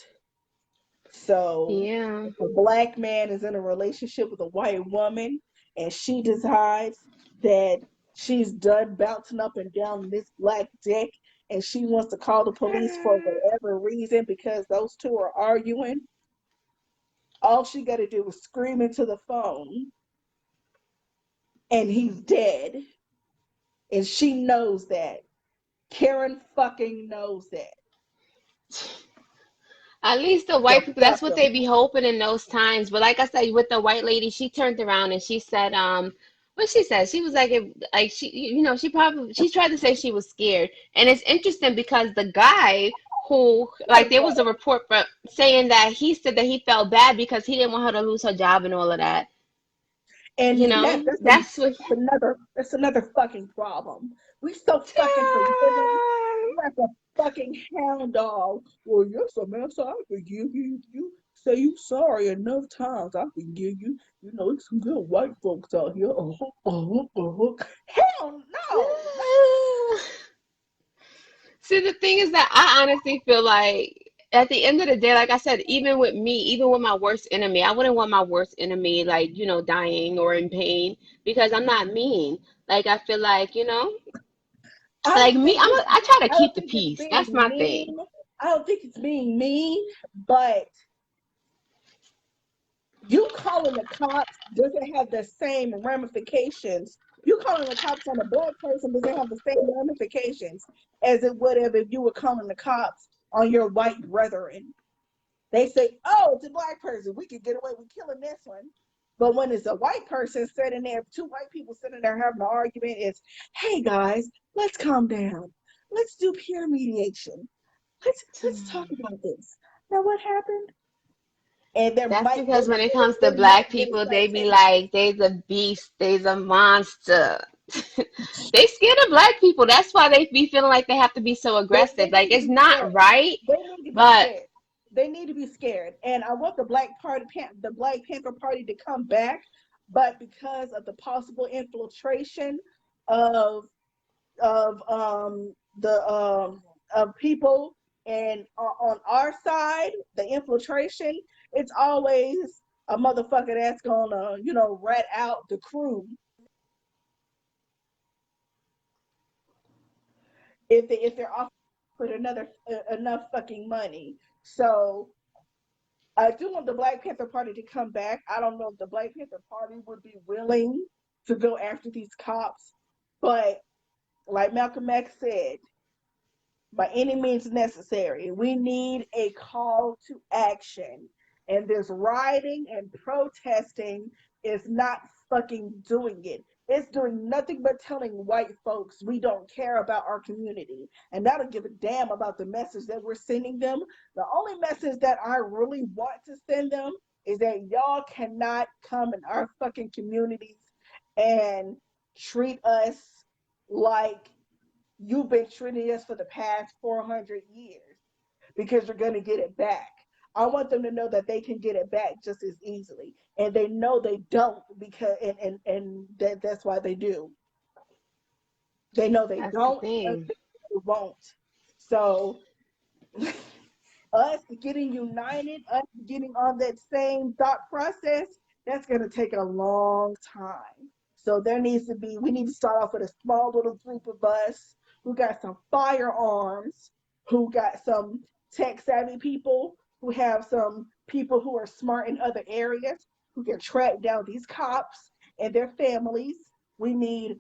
So
yeah.
if a black man is in a relationship with a white woman and she decides that she's done bouncing up and down this black dick and she wants to call the police for whatever reason because those two are arguing, all she got to do is scream into the phone and he's dead. And she knows that. Karen fucking knows that.
At least the
So
white people, that's
fuck
what they
them.
be hoping in those times. But like I said, with the white lady, she turned around and she said, what she said, she was like, like she, she tried to say she was scared. And it's interesting because the guy who, like, there was a report saying that he said that he felt bad because he didn't want her to lose her job and all of that.
And
You know,
that's,
that's what.
that's another fucking problem. We so fucking forgiving. We like a fucking hound dog. Well, yes, Samantha, I forgive you. You say you sorry enough times, I forgive you. You know, it's some good white folks out here. Hell no, no.
See, the thing is that I honestly feel like at the end of the day, like I said, even with me, even with my worst enemy, I wouldn't want my worst enemy, like, dying or in pain because I'm not mean. Like, I feel like,
I
like
don't
me,
think it's
I try to
I don't
keep the
think it's
peace.
being
That's my thing.
mean. I don't think it's being mean, but you calling the cops doesn't have the same ramifications. You calling the cops on a black person doesn't have the same ramifications as it would have if you were calling the cops on your white brethren. They say, oh, it's a black person. We could get away with killing this one. But when it's a white person sitting there, two white people sitting there having an argument, it's, hey guys, let's calm down. Let's do peer mediation. Let's talk about this. Now what happened? And
That's because when it comes to
they're not
black
gonna
people,
start
they be
saying
like, they's a beast, they's a monster. They scared of black people. That's why they be feeling like they have to be so
they
aggressive. Like,
need to
it's
be
not
scared.
right,
They need to be
but
scared. They need to be scared. And I want the Black Panther Party to come back, but because of the possible infiltration of the of people and on our side, the infiltration, it's always a motherfucker that's gonna, rat out the crew if they're offered enough fucking money. So I do want the Black Panther Party to come back. I don't know if the Black Panther Party would be willing to go after these cops, but like Malcolm X said, by any means necessary. We need a call to action. And this rioting and protesting is not fucking doing it. It's doing nothing but telling white folks we don't care about our community. And I don't give a damn about the message that we're sending them. The only message that I really want to send them is that y'all cannot come in our fucking communities and treat us like you've been treating us for the past 400 years because you're going to get it back. I want them to know that they can get it back just as easily. And they know they don't because and that's why they do. They know they
that's the
don't,
thing.
they won't. So us getting united, us getting on that same thought process, that's going to take a long time. So we need to start off with a small little group of us who got some firearms, who got some tech savvy people, who have some people who are smart in other areas, who can track down these cops and their families. We need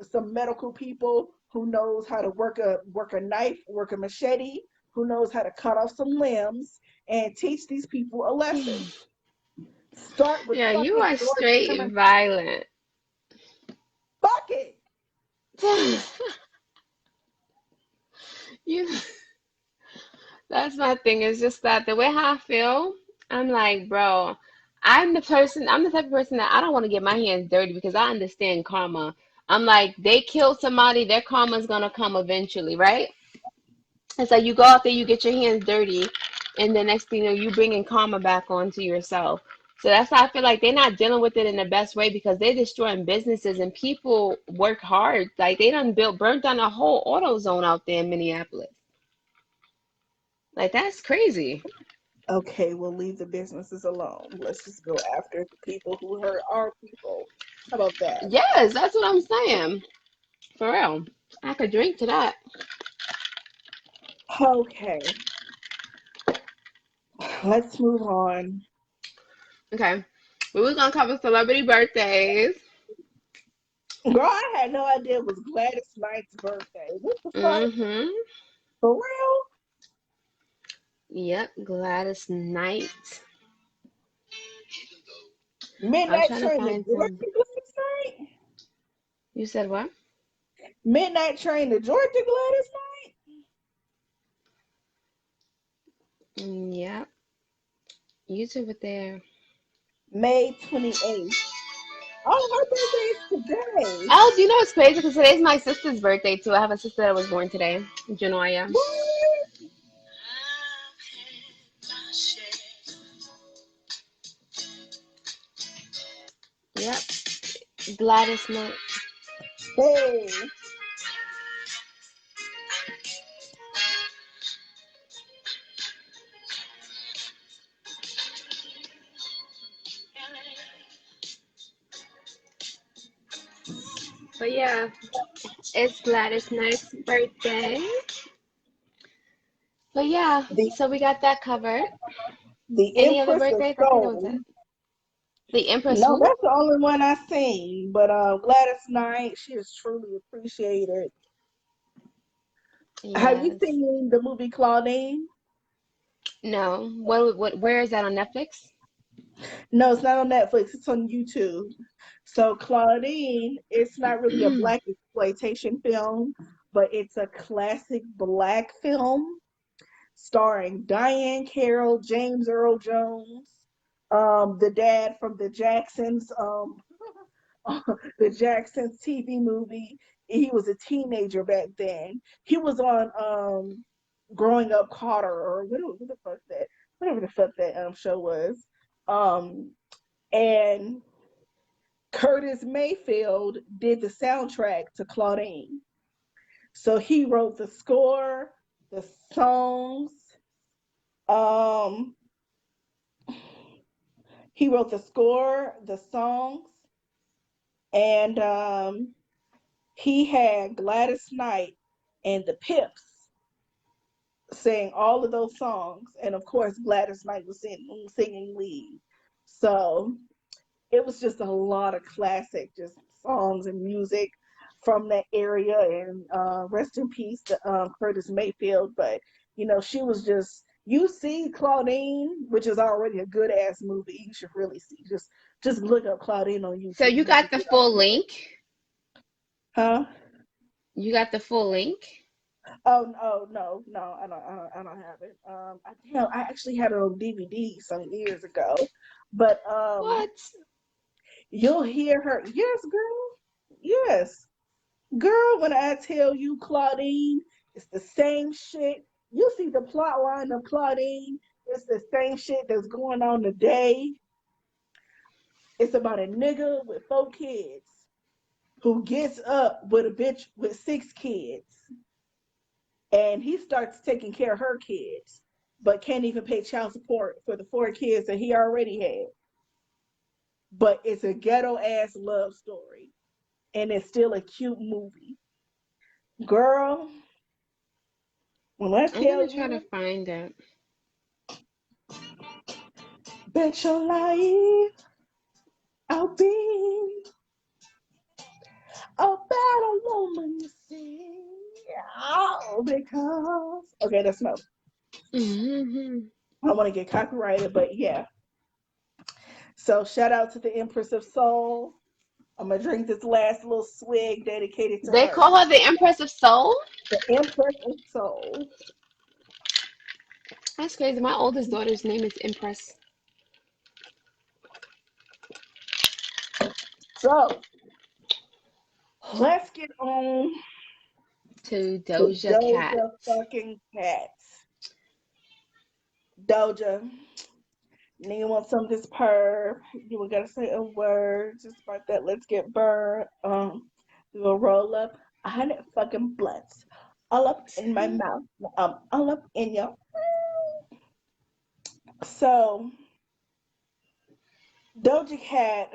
some medical people who knows how to work a knife, work a machete, who knows how to cut off some limbs and teach these people a lesson. Start with
Yeah, you
fucking
are
George
straight
Zimmerman.
violent.
Fuck it.
You, that's my thing. It's just that the way how I feel, I'm like, bro, I'm the type of person that I don't want to get my hands dirty because I understand karma. I'm like, they killed somebody, their karma's gonna come eventually, right? It's like you go out there, you get your hands dirty, and the next thing you know, you bringing karma back onto yourself. So that's why I feel like they're not dealing with it in the best way because they're destroying businesses and people work hard. Like they done burnt down a whole auto zone out there in Minneapolis. Like that's crazy.
Okay, we'll leave the businesses alone. Let's just go after the people who hurt our people. How about that?
Yes, that's what I'm saying. For real. I could drink to that.
Okay, let's move on.
Okay. We was gonna cover celebrity birthdays.
Girl, I had no idea it was Gladys Knight's birthday. What the fuck?
Mm-hmm.
For real?
Yep, Gladys Knight. I was
Midnight
trying to
Train to
find
Georgia
some.
Gladys Knight?
You said what?
Midnight Train to Georgia Gladys Knight?
Yep. YouTube it there.
May 28th. Oh, her birthday is today.
Oh, do you know what's crazy? Because today's my sister's birthday too. I have a sister that was born today, Janoya.
What?
Yep, Gladys Knight.
Hey.
But yeah, it's Gladys Knight's birthday. But yeah,
The
so we got that covered.
the
Any other
Empress of
birthdays? I think that was
Soul.
it. The Empress
No,
who?
that's the only one I seen. But Gladys Knight, she is truly appreciated. Have you
Yes.
seen the movie Claudine?
No. Where is that on Netflix?
No, it's not on Netflix. It's on YouTube. So Claudine, it's not really a black exploitation film, but it's a classic black film starring Diane Carroll, James Earl Jones, the dad from the Jacksons, the Jacksons TV movie. He was a teenager back then. He was on Growing Up Carter or what the fuck that whatever the fuck that show was. Um, and Curtis Mayfield did the soundtrack to Claudine. So he wrote the score, the songs. Um, he wrote the score, the songs, and he had Gladys Knight and the Pips sang all of those songs, and of course Gladys Knight was singing lead. So it was just a lot of classic just songs and music from that area. And rest in peace to Curtis Mayfield. But she was just you see Claudine, which is already a good ass movie. You should really see. Just look up Claudine on
So
YouTube.
you
You should
got the
see
full
it.
link?
Huh?
You got the full link?
Oh no, I don't have it. I actually had it on DVD some years ago, but
What?
you'll hear her. Yes, girl. Yes, girl. When I tell you Claudine, it's the same shit. You see the plot line of Claudine. It's the same shit that's going on today. It's about a nigga with 4 kids who gets up with a bitch with 6 kids, and he starts taking care of her kids, but can't even pay child support for the 4 kids that he already had. But it's a ghetto ass love story, and it's still a cute movie. Girl, when I
I'm
tell
gonna try to
you,
find it.
bet your life I'll be a better woman, you see. Oh, because okay, that's no.
Hmm.
I don't want to get copyrighted, but yeah. So shout out to the Empress of Soul. I'm gonna drink this last little swig dedicated to
They
her.
call her the Empress of Soul?
The Empress of Soul.
That's crazy. My oldest daughter's name is Empress.
So let's get on
To
to
Doja Cat.
Doja fucking Cat. Doja, now you want some of this perp? You were gonna say a word just like that. Let's get burned. We will roll up 100 fucking blunts, all up in my mouth. All up in your. So Doja Cat.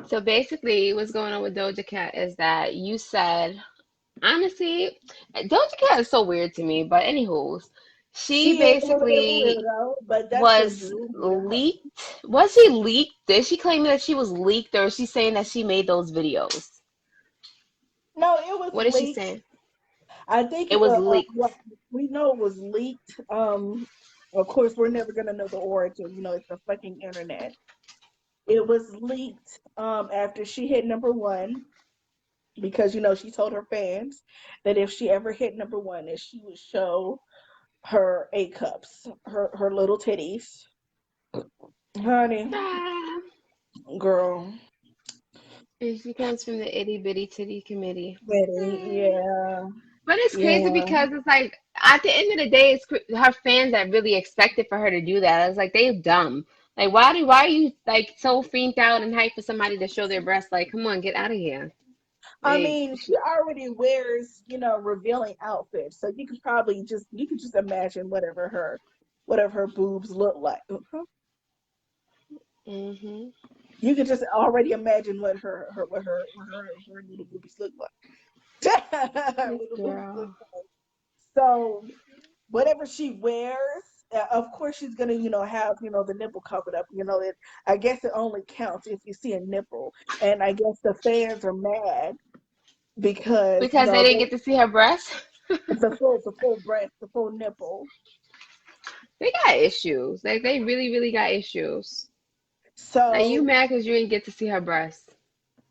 So basically, what's going on with Doja Cat is that you said Honestly, Doja Cat is so weird to me. But anywho's, she
She is a little
basically
weirdo, but that's just
was
Ruby and her.
leaked. Was she leaked? Did she claim that she was leaked, or is she saying that she made those videos?
No, it was
What is she
leaked.
saying?
I think
It was
what
leaked.
we know it was leaked. Of course, we're never gonna know the origin. You know, it's the fucking internet. It was leaked after she hit number one because she told her fans that if she ever hit number one, that she would show her A cups, her little titties, honey,
Ah,
girl,
and she comes from the itty bitty titty committee.
Betty,
Ah.
yeah,
But it's crazy
yeah.
because it's like at the end of the day, it's her fans that really expected for her to do that. It's like they dumb. Like why are you like so freaked out and hyped for somebody to show their breasts? Like, come on, get out of here.
I
Like,
mean, she already wears, revealing outfits, so you could just imagine whatever her boobs look like.
hmm
You could just already imagine what her little boobies look like. Her
this
little boobies look
girl.
like. So whatever she wears, of course she's gonna, have, the nipple covered up. I guess it only counts if you see a nipple, and I guess the fans are mad because
Because they didn't get to see her breasts.
it's a full breast, the full nipple.
They got issues. Like they really, really got issues. Like you
So
mad because you didn't get to see her breasts.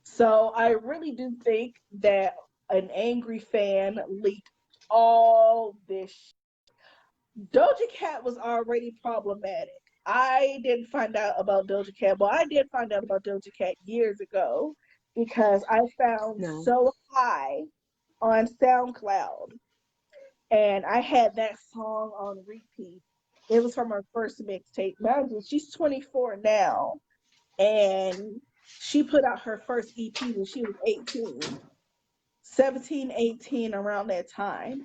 so I really do think that an angry fan leaked all this. Doja Cat was already problematic. I didn't find out about Doja Cat. Well, I did find out about Doja Cat years ago because I found
No.
So High on SoundCloud, and I had that song on repeat. It was from her first mixtape. Mind you, she's 24 now, and she put out her first EP when she was 18, 17, 18, around that time.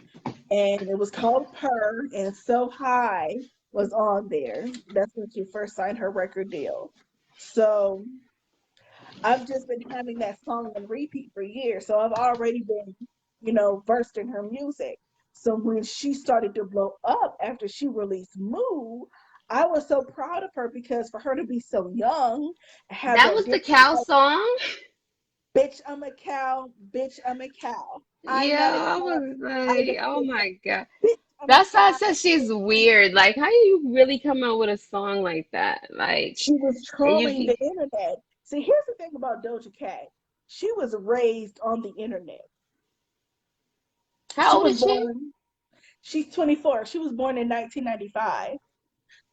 And it was called Purr, and So High was on there. That's when she first signed her record deal. So I've just been having that song on repeat for years. So I've already been, versed in her music. So when she started to blow up after she released Moo, I was so proud of her because for her to be so young, have
That
that
was the
big
cow song?
bitch, I'm a cow, bitch, I'm a cow. I'm
Yeah,
not a
I
cow,
was
I'm
like,
a
oh my God.
bitch, I'm a
That's why I
cow.
said she's weird. Like, how do you really come out with a song like that? Like,
She was trolling
you,
the internet. See, here's the thing about Doja Cat. She was raised on the internet.
how
She
old
was
is she?
born, she's 24. She was born in 1995.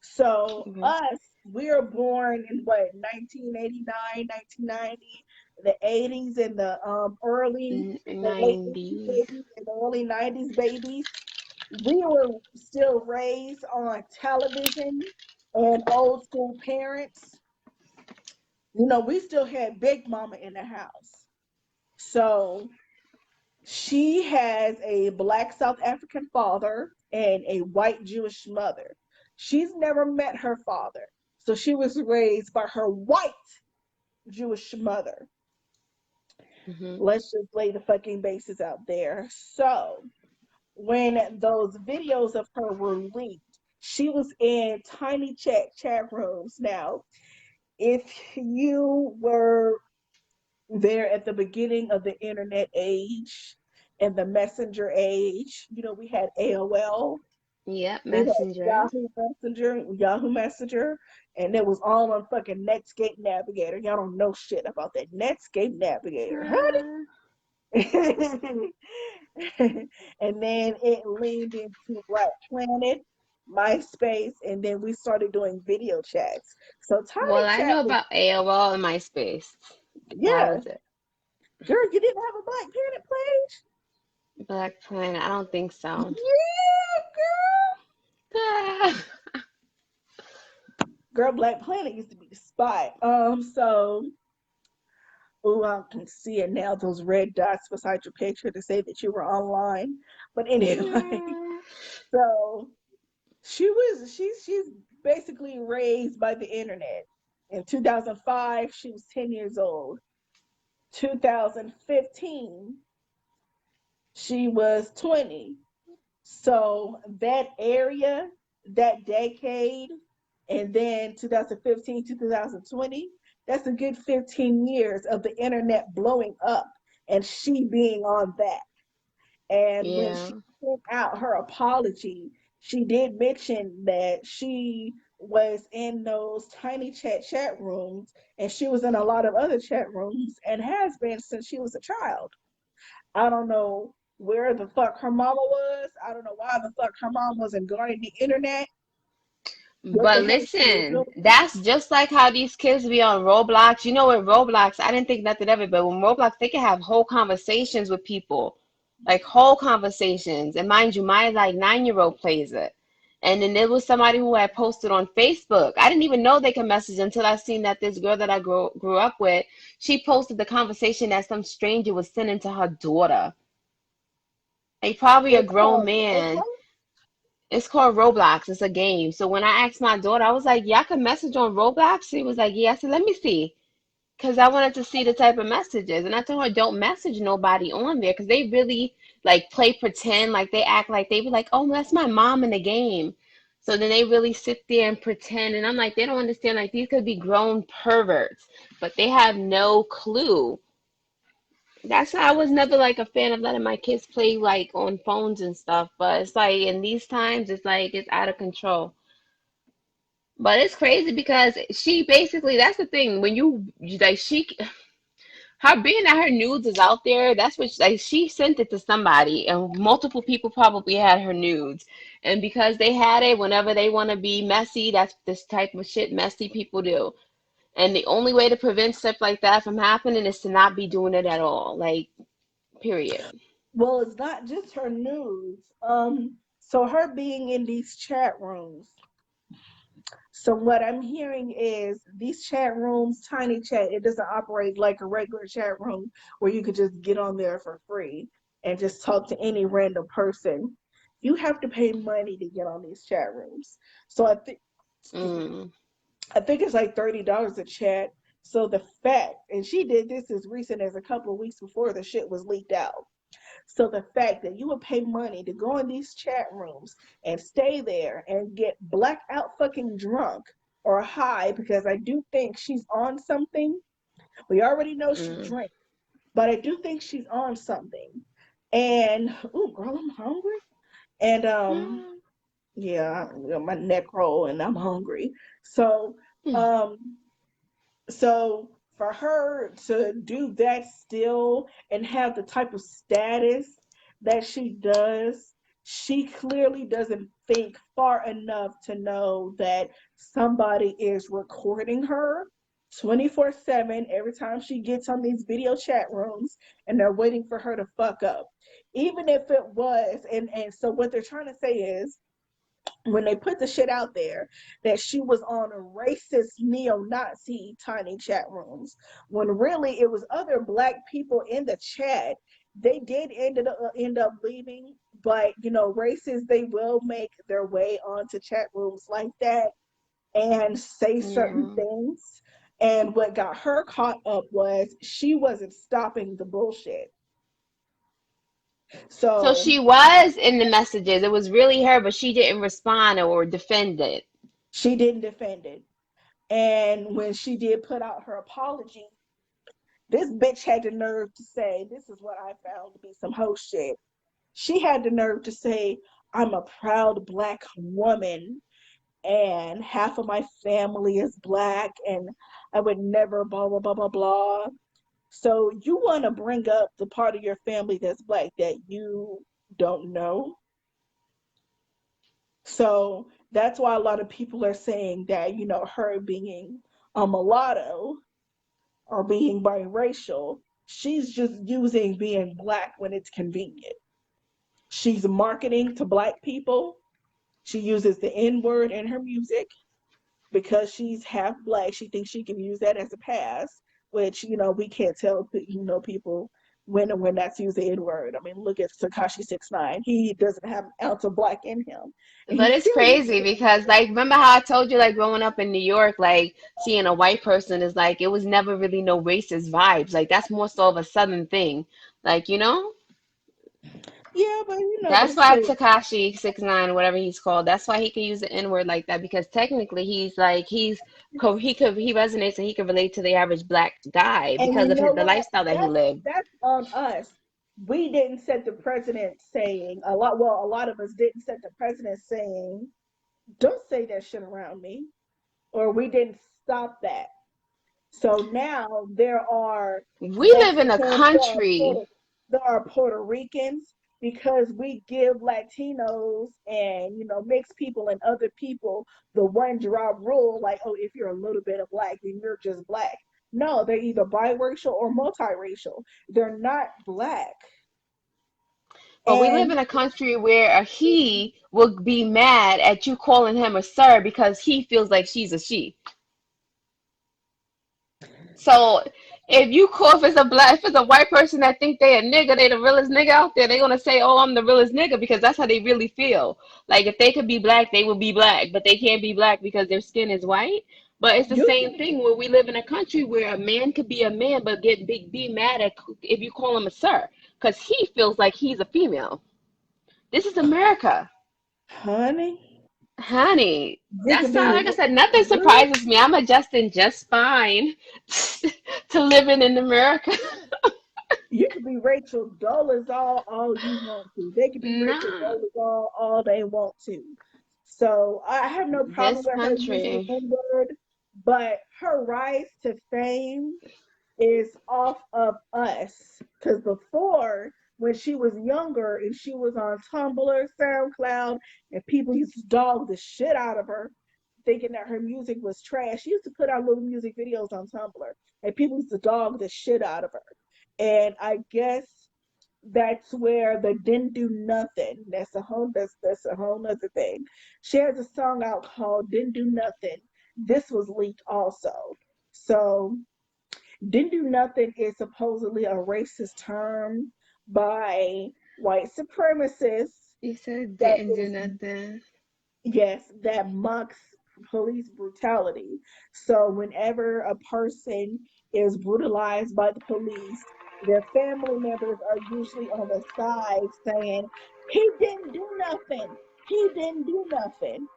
So
Okay.
us, we are born in what, 1989, 1990, the 80s and the late 80s
90s.
babies and the early 90s babies. We were still raised on television and old school parents. We still had Big Mama in the house. So she has a black South African father and a white Jewish mother. She's never met her father. So she was raised by her white Jewish mother.
hmm
Let's just lay the fucking bases out there. So when those videos of her were leaked, she was in tiny chat rooms. Now, if you were there at the beginning of the internet age and the messenger age. We had AOL,
Yep,
we had
Messenger.
Yahoo Messenger, and it was all on fucking Netscape Navigator. Y'all don't know shit about that Netscape Navigator,
Uh,
honey. And then it leaned into Black Planet, MySpace, and then we started doing video chats. So
well,
Tiny
I
Chat
know
was,
about AOL and MySpace. That
yeah,
was it.
girl, you didn't have a Black Planet page?
Black Planet, I don't think so.
Yeah,
Ah.
girl, Black Planet used to be the spot. So, oh, I can see it now. Those red dots beside your picture to say that you were online. But anyway, so she's basically raised by the internet. In 2005, she was 10 years old. 2015, She was 20. So that area, that decade, and then 2015 to 2020, that's a good 15 years of the internet blowing up and she being on that. And when she
Yeah.
sent out her apology, she did mention that she was in those tiny chat rooms and she was in a lot of other chat rooms and has been since she was a child. I don't know where the fuck her mama was. I don't know why the fuck her mom wasn't guarding the internet. What the
But
hell she was
listen,
doing.
that's just like how these kids be on Roblox. You know, with Roblox, I didn't think nothing of it, but when Roblox, they can have whole conversations with people, like whole conversations. And mind you, my like 9-year-old plays it. And then there was somebody who had posted on Facebook. I didn't even know they could message until I seen that this girl that I grew up with, she posted the conversation that some stranger was sending to her daughter. Like probably a
It's
grown
called
man.
Roblox.
It's called Roblox. It's a game. So when I asked my daughter, I was like, "Yeah, I can message on Roblox." She was like, "Yeah." I said, "Let me see," because I wanted to see the type of messages. And I told her, "Don't message nobody on there," because they really like play pretend, like they act like they be like, "Oh, that's my mom in the game." So then they really sit there and pretend. And I'm like, they don't understand. Like these could be grown perverts, but they have no clue. That's why I was never like a fan of letting my kids play like on phones and stuff. But it's like in these times, it's like it's out of control. But it's crazy because she basically, that's the thing. When like her being that her nudes is out there, that's what like she sent it to somebody, and multiple people probably had her nudes. And because they had it, whenever they want to be messy, that's this type of shit messy people do. And the only way to prevent stuff like that from happening is to not be doing it at all. Like, period.
Well, it's not just her news. So her being in these chat rooms. So what I'm hearing is these chat rooms, tiny chat, it doesn't operate like a regular chat room where you could just get on there for free and just talk to any random person. You have to pay money to get on these chat rooms. So I think, excuse me,
Mm,
I think it's like $30 a chat. So the fact, and she did this as recent as a couple of weeks before the shit was leaked out. So the fact that you would pay money to go in these chat rooms and stay there and get blackout fucking drunk or high, because I do think she's on something. We already know she
mm,
drinks, but I do think she's on something. And oh, girl, I'm hungry. And
mm,
yeah, my neck roll and I'm hungry. So
mm,
um, so for her to do that still and have the type of status that she does, she clearly doesn't think far enough to know that somebody is recording her 24/7 every time she gets on these video chat rooms and they're waiting for her to fuck up. Even if it was, and so what they're trying to say is when they put the shit out there that she was on a racist neo-Nazi tiny chat rooms, when really it was other black people in the chat. They did end up leaving, but you know, racists, they will make their way onto chat rooms like that and say certain
yeah.
things. And what got her caught up was she wasn't stopping the bullshit.
So
So
she was in the messages. It was really her, but she didn't respond or defend it.
she didn't defend it. And when she did put out her apology, this bitch had the nerve to say, this is what I found to be some hoe shit. She had the nerve to say, I'm a proud black woman and half of my family is black and I would never blah, blah, blah, blah, blah. So you want to bring up the part of your family that's black that you don't know. So that's why a lot of people are saying that, you know, her being a mulatto or being biracial, she's just using being black when it's convenient. She's marketing to black people. She uses the N word in her music because she's half black. She thinks she can use that as a pass, which, you know, we can't tell, you know, people when and when not to use the N word. I mean, look at Takashi 6ix9ine. He doesn't have an ounce of black in him. And he
But it's
still uses
crazy
the
because,
N
like, remember how I told you, like, growing up in New York, like, seeing a white person is like, it was never really no racist vibes. Like, that's more so of a Southern thing. Like, you know?
Yeah, but you know they
That's why
say
Takashi 69, whatever he's called, that's why he can use the N word like that because technically he resonates and he can relate to the average black guy
and
because
you
of
know
the
what?
lifestyle that he
That's
lived.
that's on us. We didn't set the precedent saying a lot. Well, a lot of us didn't set the precedent saying, "Don't say that shit around me," or we didn't stop that. So now there are
We live in a
Mexicans,
country.
there are Puerto Ricans because we give Latinos and mixed people and other people the one drop rule, like, oh, if you're a little bit of black, then you're just black. No, they're either biracial or multiracial. They're not black.
But we live
And
in a country where a he will be mad at you calling him a sir because he feels like she's a she. So if if it's a white person that think they a nigga, they the realest nigga out there, they gonna say, "Oh, I'm the realest nigga," because that's how they really feel. Like if they could be black, they would be black, but they can't be black because their skin is white. But it's the
you
same thing where we live in a country where a man could be a man, but be mad at if you call him a sir, because he feels like he's a female. This is America.
honey,
Honey,
you
that's
could be
not, like I said, nothing surprises me. I'm adjusting just fine to living in America.
you could be Rachel Dolezal all you want to. They could be Rachel
Nah,
Dolezal all they want to. So I have no problem
this
with her using the
country.
N word, but her rise to fame is off of us. Because before, when she was younger and she was on Tumblr, SoundCloud, and people used to dog the shit out of her, thinking that her music was trash. She used to put out little music videos on Tumblr, and people used to dog the shit out of her. And I guess that's where the didn't do nothing. That's a whole nother thing. She has a song out called Didn't Do Nothing. This was leaked also. So didn't do nothing is supposedly a racist term by white supremacists
You said
that
didn't do
is,
nothing.
yes, that mocks police brutality. So whenever a person is brutalized by the police, their family members are usually on the side saying, he didn't do nothing. He didn't do nothing.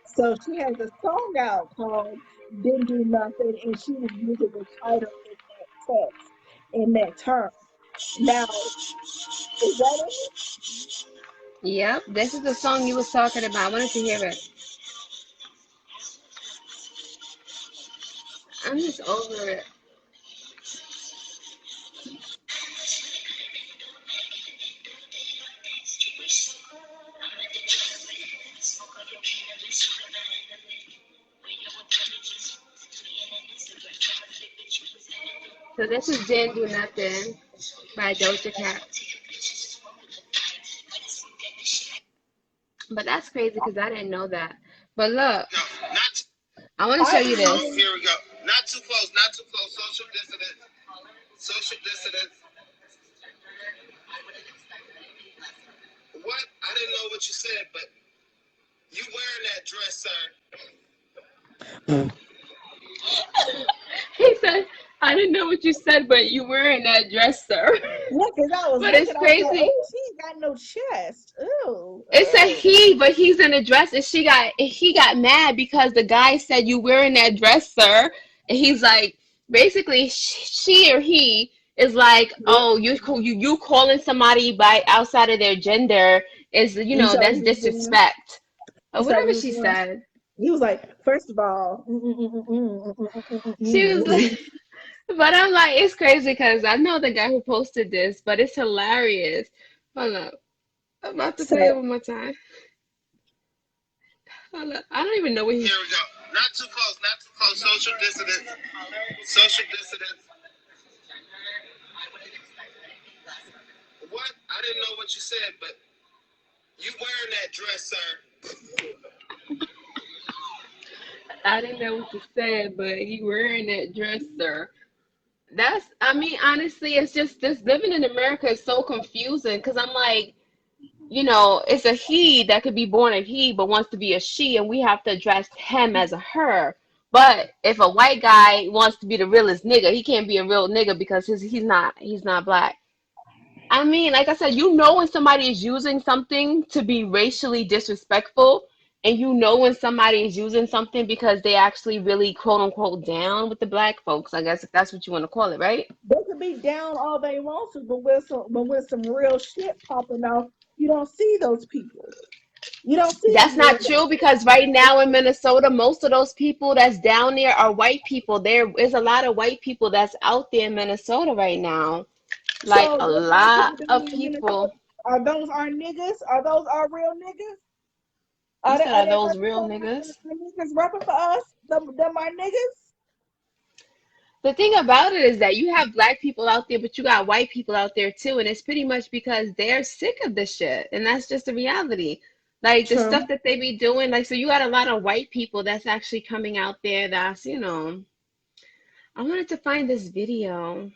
So she has a song out called Didn't Do Nothing, and she was using the title in that text, in that term. Now, is that it?
Yep, this is the song you was talking about. I wanted to hear it. I'm just over it. So this is Didn't Do Nothing by Doja Cat. But that's crazy because I didn't know that. But look,
No, not
I want to show
I
you
oh,
this.
only,
here we go. Not too close, not too close. Social distance. Social distance. What? I didn't know what you said, but you wearing that dress, sir.
He said, I didn't know what you said, but you were in that dress, sir.
look, as I was
But it's
looking, I was like,
crazy.
oh, she ain't got no chest. Ooh,
It's a
ooh.
he, but he's in a dress, and he got mad because the guy said you wearing that dress, sir, and he's like, basically, she or he is like,
Yep.
oh, you calling somebody by outside of their gender is
You saw what
that's
he was doing?
disrespect
You
or
saw what
whatever
he was
she
doing?
said.
He was like, first of all,
She was like, but I'm like, it's crazy because I know the guy who posted this, but it's hilarious. Hold up, I'm about to play it
so
one more time. Hold up, I don't even know what he.
Here we go. Not too close, not too close. Social distance. Social distance. What? I didn't know what you said, but you wearing that dress, sir.
I didn't know what to say, but he wearing that dress, sir. I mean, honestly, it's just this living in America is so confusing because I'm like, it's a he that could be born a he but wants to be a she, and we have to address him as a her. But if a white guy wants to be the realest nigga, he can't be a real nigga because he's not black. I mean, like I said, you know when somebody is using something to be racially disrespectful, and you know when somebody is using something because they actually really quote unquote down with the black folks. I guess if that's what you want to call it, right?
They could be down all they want to, but with some real shit popping off, you don't see those people. You don't see
That's
them
not
doing
true because right now in Minnesota, most of those people that's down there are white people. There is a lot of white people that's out there in Minnesota right now. Like
So
a
what black
lot
people
of
doing in Minnesota?
people.
Are those our niggas? Are those our real niggas?
You
Are they
said,
are
are
they
those
repping
real
for us?
niggas?
Are niggas repping for us? Them our niggas?
The thing about it is that you have black people out there, but you got white people out there too. And it's pretty much because they're sick of this shit. And that's just the reality. Like the
True.
stuff that they be doing, like, so you got a lot of white people that's actually coming out there that's. I wanted to find this video.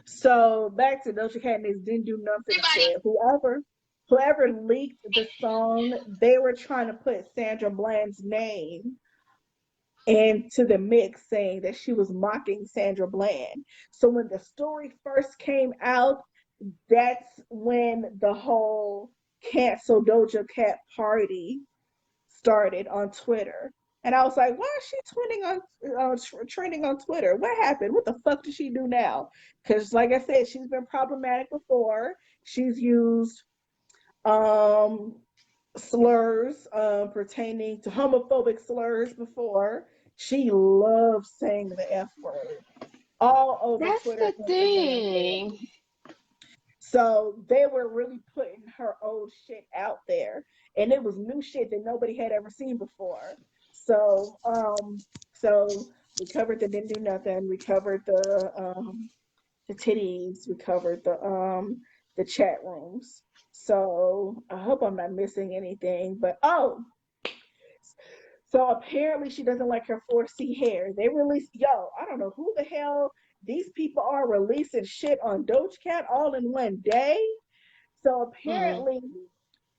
So back to Doja Cat and this didn't do nothing shit. Whoever leaked the song, they were trying to put Sandra Bland's name into the mix, saying that she was mocking Sandra Bland. So when the story first came out, that's when the whole cancel Doja Cat party started on Twitter. And I was like, why is she trending on Twitter? What happened? What the fuck does she do now? Because, like I said, she's been problematic before. She's used um, slurs pertaining to homophobic slurs before. She loves saying the F word all over
That's
Twitter,
the
Instagram.
thing.
So they were really putting her old shit out there, and it was new shit that nobody had ever seen before. So we covered the didn't do nothing. We covered the titties. We covered the chat rooms. So I hope I'm not missing anything. But so apparently she doesn't like her 4C hair. They released, I don't know who the hell these people are releasing shit on Doja Cat all in one day. So
Mm.
apparently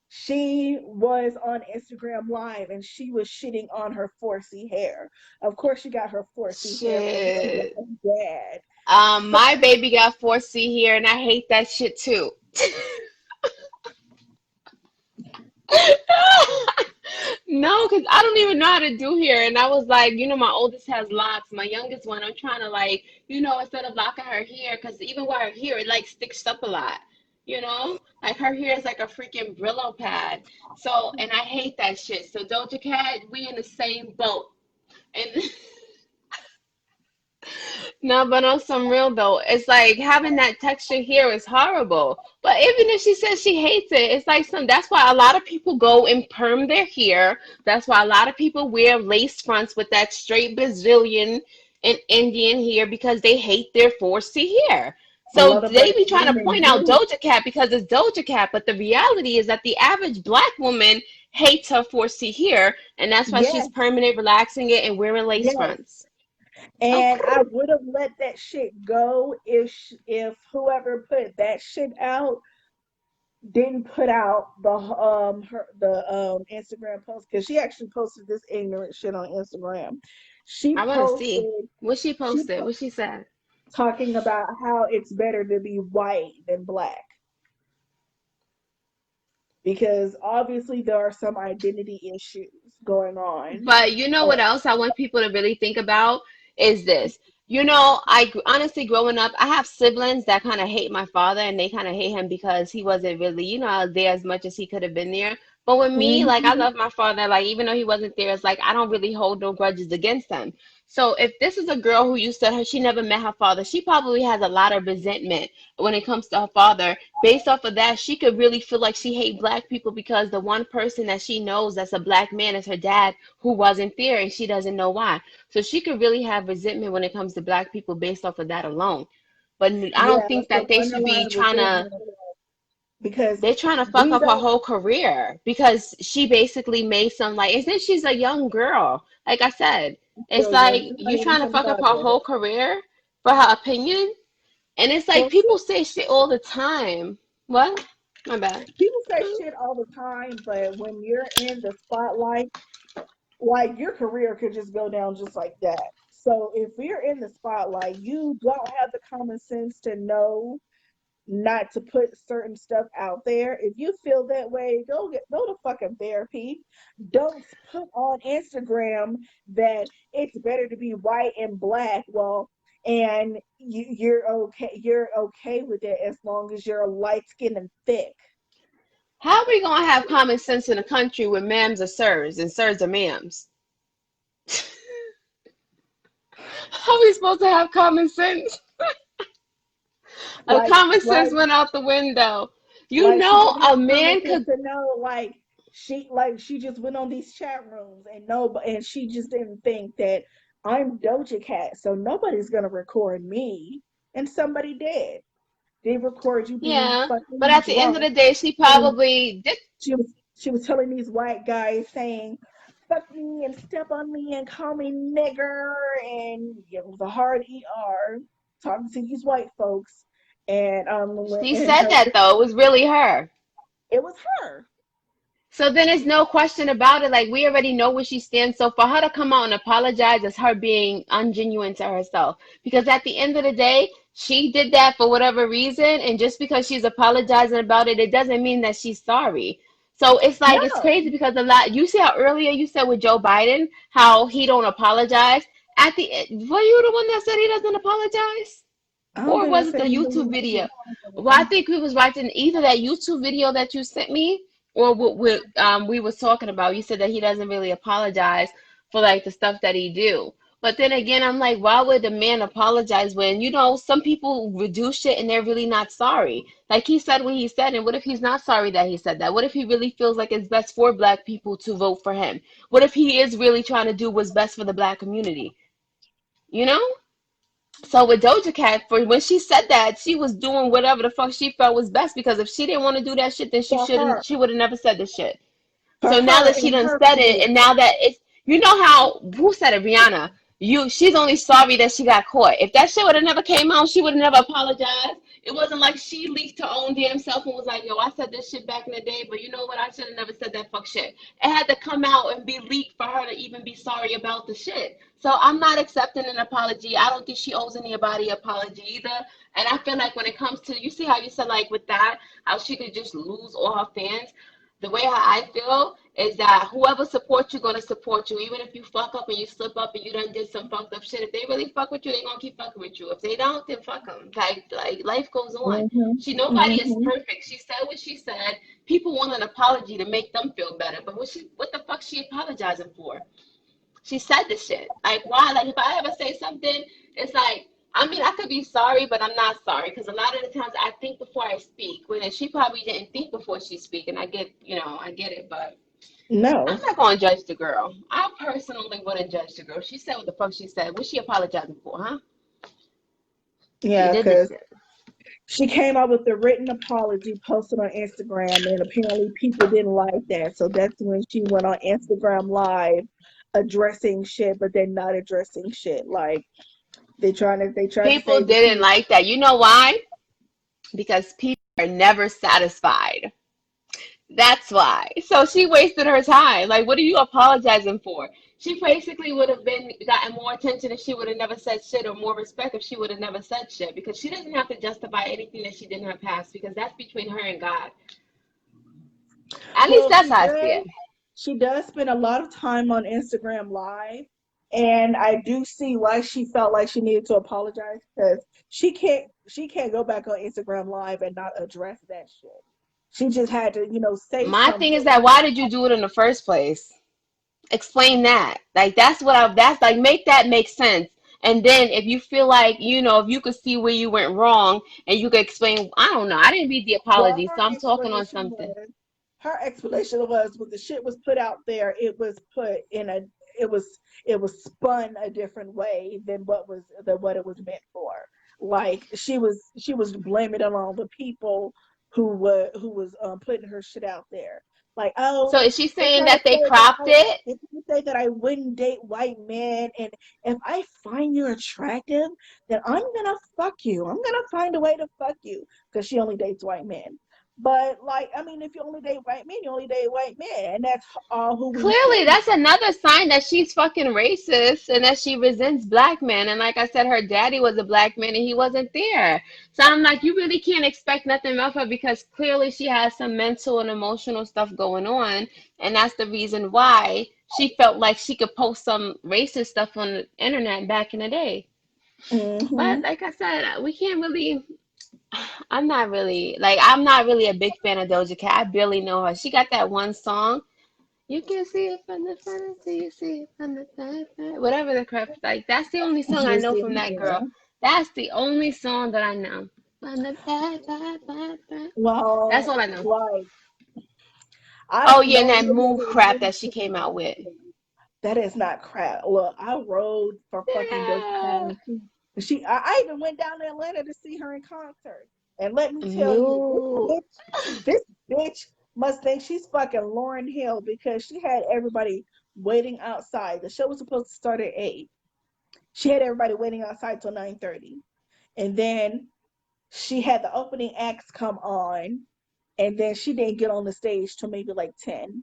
she was on Instagram Live and she was shitting on her 4C hair. Of course, she got her 4C hair from
Shit.
her dad. So
My baby got 4C here, and I hate that shit too. No, because I don't even know how to do hair. And I was like, my oldest has locks. My youngest one, I'm trying to like, instead of locking her hair, because even with her hair, it like sticks up a lot. Like her hair is like a freaking Brillo pad. So, and I hate that shit. So Doja Cat, we in the same boat. And no, but on some real though, it's like having that texture here is horrible. But even if she says she hates it, it's like that's why a lot of people go and perm their hair. That's why a lot of people wear lace fronts with that straight Brazilian and Indian hair because they hate their 4C hair.
a
So
lot of
they
black
be trying to
women
point out
do.
Doja Cat because it's Doja Cat, but the reality is that the average black woman hates her 4C hair, and that's why she's
Yes,
permanent relaxing it and wearing lace
yes.
fronts.
And
Okay.
I would have let that shit go if whoever put that shit out didn't put out the Instagram post, because she actually posted this ignorant shit on Instagram. She
I want to see
posted
what she
she
posted,
po-
what she said.
talking about how it's better to be white than black, because obviously there are some identity issues going on.
But you know what
Uh,
else I want people to really think about is this. Honestly, growing up, I have siblings that kind of hate my father and they kind of hate him because he wasn't really, there as much as he could have been there. But with me, like, I
mhm.
love my father. Like, even though he wasn't there, it's like I don't really hold no grudges against him. So if this is a girl who you said she never met her father, she probably has a lot of resentment when it comes to her father. Based off of that, she could really feel like she hate black people because the one person that she knows that's a black man is her dad who wasn't there and she doesn't know why. So she could really have resentment when it comes to black people based off of that alone. But I
Yeah,
don't think
that's
that
the
they should be
underlying
trying to,
resentment, because
they're trying to fuck
we
up her
don't.
whole career because she basically made some like, isn't she's a young girl? Like I said, it's
Children,
like
she's not
you
even
trying to fuck up
25
her
yet.
whole career for her opinion. And it's like
Well, she,
people say shit all the time. What? My bad.
people say shit all the time, but when you're in the spotlight, like, your career could just go down just like that. So if you're in the spotlight, you don't have the common sense to know not to put certain stuff out there. If you feel that way, go to fucking therapy. Don't put on Instagram that it's better to be white and black. Well, and you're okay with it as long as you're light skinned and thick.
How are we gonna have common sense in a country where ma'ams are sirs and sirs are ma'ams? How are we supposed to have common sense? Common
Like
sense went out the window. You
like she
know,
didn't
a
have common
man
sense
could.
to know she just went on these chat rooms and she just didn't think that I'm Doja Cat, so nobody's gonna record me. And somebody did. They record you being
Yeah, but
fucking
at the end of
drunk,
the day, she
and
probably did.
she was telling these white guys saying fuck me and step on me and call me nigger, and it was a hard ER talking to these white folks. And
She
and
said that though. It was really her.
it was her.
So then there's no question about it. Like we already know where she stands. So for her to come out and apologize is her being ungenuine to herself. Because at the end of the day, she did that for whatever reason, and just because she's apologizing about it, it doesn't mean that she's sorry. So it's like it's
No,
crazy because a lot. You see how earlier you said with Joe Biden how he don't apologize. At the end, were you the one that said he doesn't apologize?
I don't
Or
think I
was it
said
the
anything
YouTube
about
video? Well, I
it.
think we was watching either that YouTube video that you sent me, or what we was talking about. You said that he doesn't really apologize for like the stuff that he do. But then again, I'm like, why would the man apologize when some people would do shit and they're really not sorry? Like he said what he said, and what if he's not sorry that he said that? What if he really feels like it's best for black people to vote for him? What if he is really trying to do what's best for the black community? You know? So with Doja Cat, for when she said that, she was doing whatever the fuck she felt was best because if she didn't want to do that shit, then she
For her,
shouldn't. She would have never said the shit.
for
So now
her
that she
and
done
her
said it,
feelings.
and now that it's, you know how who said it? Rihanna. She's only sorry that she got caught. If that shit would have never came out, she would have never apologized. It wasn't like she leaked her own damn self and was like, "Yo, I said this shit back in the day, but you know what? I should have never said that fuck shit." It had to come out and be leaked for her to even be sorry about the shit. So I'm not accepting an apology. I don't think she owes anybody apology either. And I feel like when it comes to, you see how you said like with that, how she could just lose all her fans. The way how I feel is that whoever supports you gonna support you, even if you fuck up and you slip up and you done did some fucked up shit. If they really fuck with you, they gonna keep fucking with you. If they don't, then fuck them. Like life goes on.
Hmm.
Nobody is
Hmm.
perfect. She said what she said. People want an apology to make them feel better, but what the fuck she apologizing for? She said the shit. Like why? Like if I ever say something, it's like. I mean, I could be sorry, but I'm not sorry because a lot of the times I think before I speak. When she probably didn't think before she speak, and I get it, but I'm
No,
not gonna judge the girl. I personally wouldn't judge the girl. She said what the fuck she said. What's she apologizing for, huh? She
yeah,
did the
because
shit.
she came out with a written apology posted on Instagram, and apparently people didn't like that. So that's when she went on Instagram Live addressing shit, but they're not addressing shit. Like they tried to
People
say the
didn't
kids.
like that. You know why? Because people are never satisfied. That's why. So she wasted her time. Like, what are you apologizing for? She basically would have been gotten more attention if she would have never said shit, or more respect if she would have never said shit. Because she doesn't have to justify anything that she did in her past. Because that's between her and God. At least
Well,
that's how I see it.
she does spend a lot of time on Instagram Live, and I do see why she felt like she needed to apologize because she can't go back on Instagram Live and not address that shit. She just had to, say
My thing is
something.
that why did you do it in the first place? Explain that. Like that's like make that make sense. And then if you feel like, if you could see where you went wrong and you could explain, I don't know. I didn't read the
Well,
apology, so I'm talking on something.
her explanation was when the shit was put out there, it was it was spun a different way than what it was meant for. Like she was blaming it on the people who was putting her shit out there. Like, oh,
So is she
they
saying
try to
that they
say that
cropped it?
they try to say that I wouldn't date white men, and if I find you attractive, then I'm gonna fuck you. I'm gonna find a way to fuck you because she only dates white men. But like, I mean, if you only date white men, you only date white men, and that's all who we
Clearly,
see.
that's another sign that she's fucking racist and that she resents black men. And like I said, her daddy was a black man and he wasn't there. So I'm like, you really can't expect nothing of her because clearly she has some mental and emotional stuff going on. And that's the reason why she felt like she could post some racist stuff on the internet back in the day.
Hmm.
But like I said, we can't really. I'm not really a big fan of Doja Cat. I barely know her. She got that one song. You can see it from the front until you see it from the back. Whatever the crap. Like, that's the only song I
Just
know
in
from that
here.
girl. That's the only song that I know. From the back. That's
Well,
all I know.
like I
Oh,
don't
yeah, and
know
that
any
move
other
crap
new
that she came out with.
that is not crap. Look, I rode for fucking Doja
Yeah.
Cat. I even went down to Atlanta to see her in concert. And let me tell you,
No.
this bitch must think she's fucking Lauren Hill because she had everybody waiting outside. The show was supposed to start at 8. She had everybody waiting outside till 9:30. And then she had the opening acts come on, and then she didn't get on the stage till maybe like 10.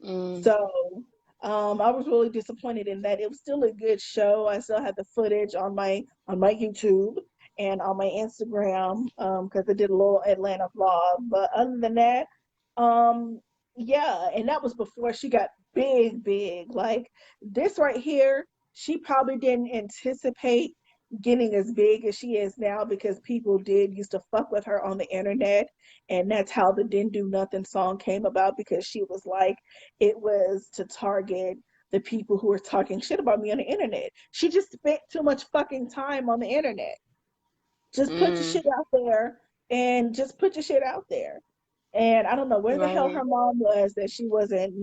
Mm.
So I was really disappointed in that. It was still a good show. I still had the footage on my YouTube and on my Instagram because I did a little Atlanta vlog. But other than that, um, yeah, and that was before she got big, big. Like this right here, she probably didn't anticipate getting as big as she is now because people did used to fuck with her on the internet, and that's how the "Didn't Do Nothing" song came about because she was like it was to target the people who were talking shit about me on the internet. She just spent too much fucking time on the internet. Just put your
Mm.
shit out there and just put your shit out there. And I don't know where the hell
Right.
her mom was that she wasn't,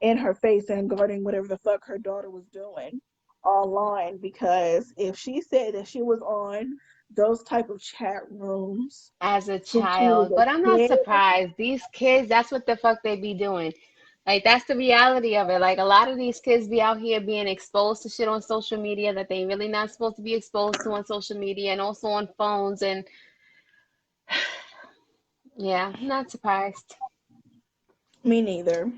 in her face and guarding whatever the fuck her daughter was doing online because if she said that she was on those type of chat rooms
As a
since she was
child. But I'm
a
not
kid.
surprised. These kids, that's what the fuck they be doing. Like, that's the reality of it. Like, a lot of these kids be out here being exposed to shit on social media that they really not supposed to be exposed to on social media and also on phones. And yeah, not surprised.
Me neither.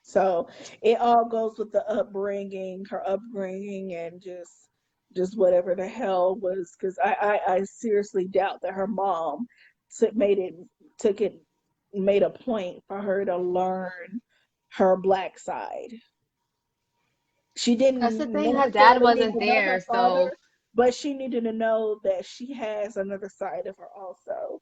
So it all goes with the upbringing, her upbringing, and just whatever the hell was. Because I seriously doubt that her mom took made it took it made a point for her to learn her black side. She
That's the
didn't
thing. Her dad
necessarily need
wasn't
to know her
there. So
father, but she needed to know that she has another side of her also.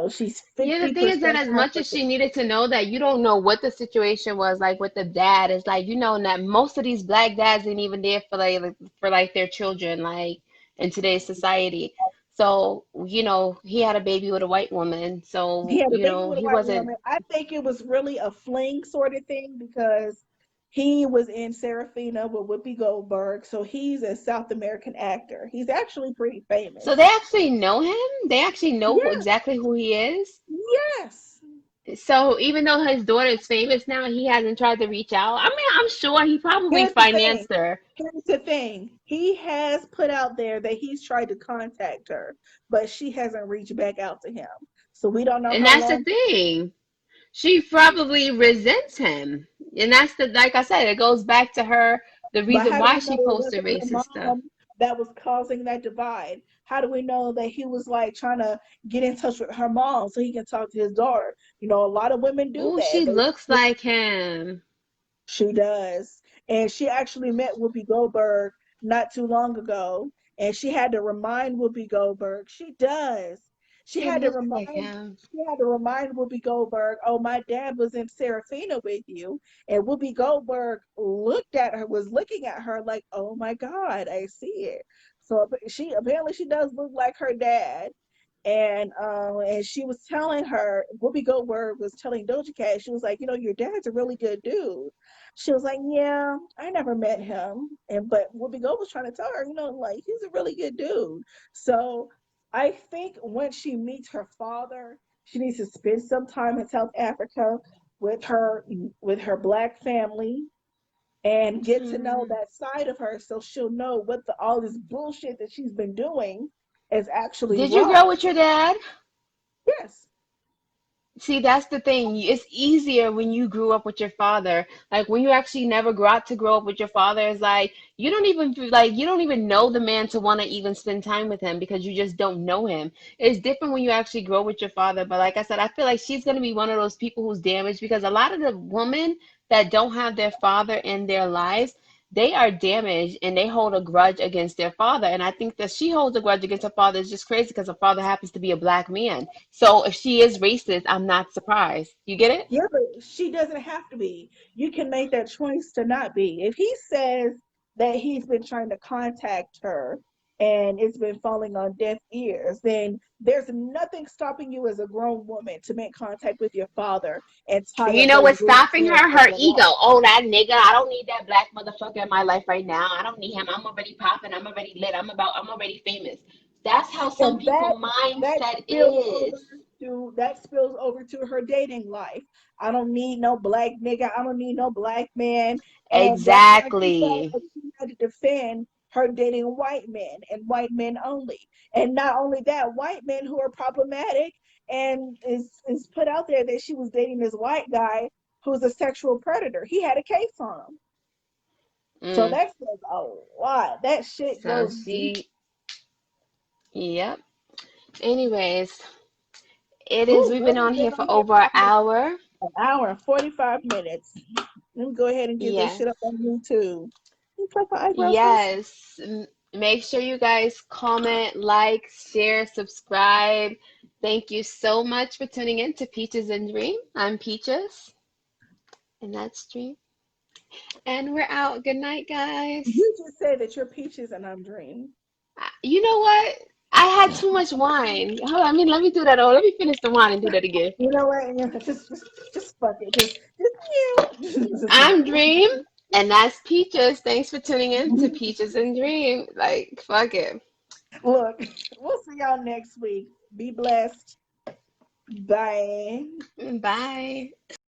She's
yeah, the thing is that
50%
as much as she
African.
needed to know that, you don't know what the situation was like with the dad. It's like, that most of these black dads ain't even there for like their children, like in today's society. So, he had a baby with a white woman.
He
So,
had a baby with a
he
white
wasn't.
woman. I think it was really a fling sort of thing because he was in Serafina with Whoopi Goldberg, so he's a South American actor. He's actually pretty
So they
famous.
actually know him. They actually know
Yeah,
exactly who he is.
yes.
So even though his daughter is famous now, he hasn't tried to reach out. I mean, I'm sure he probably
Here's the thing.
financed her.
Here's the thing. He has put out there that he's tried to contact her, but she hasn't reached back out to him. So we don't know
And
how
that's the
long.
thing. She probably resents him. And that's like I said, it goes back to her, the
But
reason
how do
why
we know
she
it
posted
wasn't her
racist stuff.
mom that was causing that divide? How do we know that he was like trying to get in touch with her mom so he can talk to his daughter? A lot of women do
Oh,
that.
she looks like him.
She does. And she actually met Whoopi Goldberg not too long ago. And she had to remind Whoopi Goldberg. She does. She
She
had to
looks like
remind
him.
she had to remind Whoopi Goldberg, oh, my dad was in Serafina with you. And Whoopi Goldberg was looking at her like, oh my God, I see it. So she does look like her dad. And she was telling her, Whoopi Goldberg was telling Doja Cat, she was like, your dad's a really good dude. She was like, yeah, I never met him. But Whoopi Gold was trying to tell her, like he's a really good dude. So I think once she meets her father, she needs to spend some time in South Africa with her black family and get to know
Hmm.
that side of her so she'll know what all this bullshit that she's been doing is actually
Did you grow
wrong.
with your dad?
Yes.
See, that's the thing. It's easier when you grew up with your father. Like when you actually never got to grow up with your father, it's like you don't even know the man to want to even spend time with him because you just don't know him. It's different when you actually grow with your father. But like I said, I feel like she's gonna be one of those people who's damaged because a lot of the women that don't have their father in their lives, they are damaged and they hold a grudge against their father. And I think that she holds a grudge against her father is just crazy because her father happens to be a black man. So if she is racist, I'm not surprised. You get it?
Yeah, but she doesn't have to be. You can make that choice to not be. If he says that he's been trying to contact her and it's been falling on deaf ears, then there's nothing stopping you as a grown woman to make contact with your father and tie
You
up
know
those
what's
loose
stopping
ends
her?
in
Her
your
ego.
life.
Oh, that nigga. I don't need that black motherfucker in my life right now. I don't need him. I'm already popping. I'm already lit. I'm already famous. That's how some
And
people
that
mindset
spills over
is.
to her dating life. I don't need no black nigga. I don't need no black man. And that's why
Exactly.
she had to defend her dating white men and white men only. And not only that, white men who are problematic and is put out there that she was dating this white guy who's a sexual predator. He had a case on him. So
Mm.
that says a lot. That shit
So
goes deep.
she, yep. Anyways, we've
Girl,
been on
we've
here
been
for
on here
over
for
an
almost
hour.
an hour and 45 minutes. Let me go ahead and get this
Yes.
shit up on YouTube. Can you pluck my eyebrows first?
Yes. Make sure you guys comment, like, share, subscribe. Thank you so much for tuning in to Peaches and Dream. I'm Peaches, and that's Dream. And we're out. Good night, guys.
You just said that you're peaches and I'm dream.
You know what? I had too much wine. Hold on, let me do that. Oh, let me finish the wine and do that again.
You know what? Yeah, just fuck it. Just
I'm Dream, and that's Peaches. Thanks for tuning in to Peaches and Dream. Like, fuck it.
look. We'll see y'all next week. Be blessed. Bye.
Bye.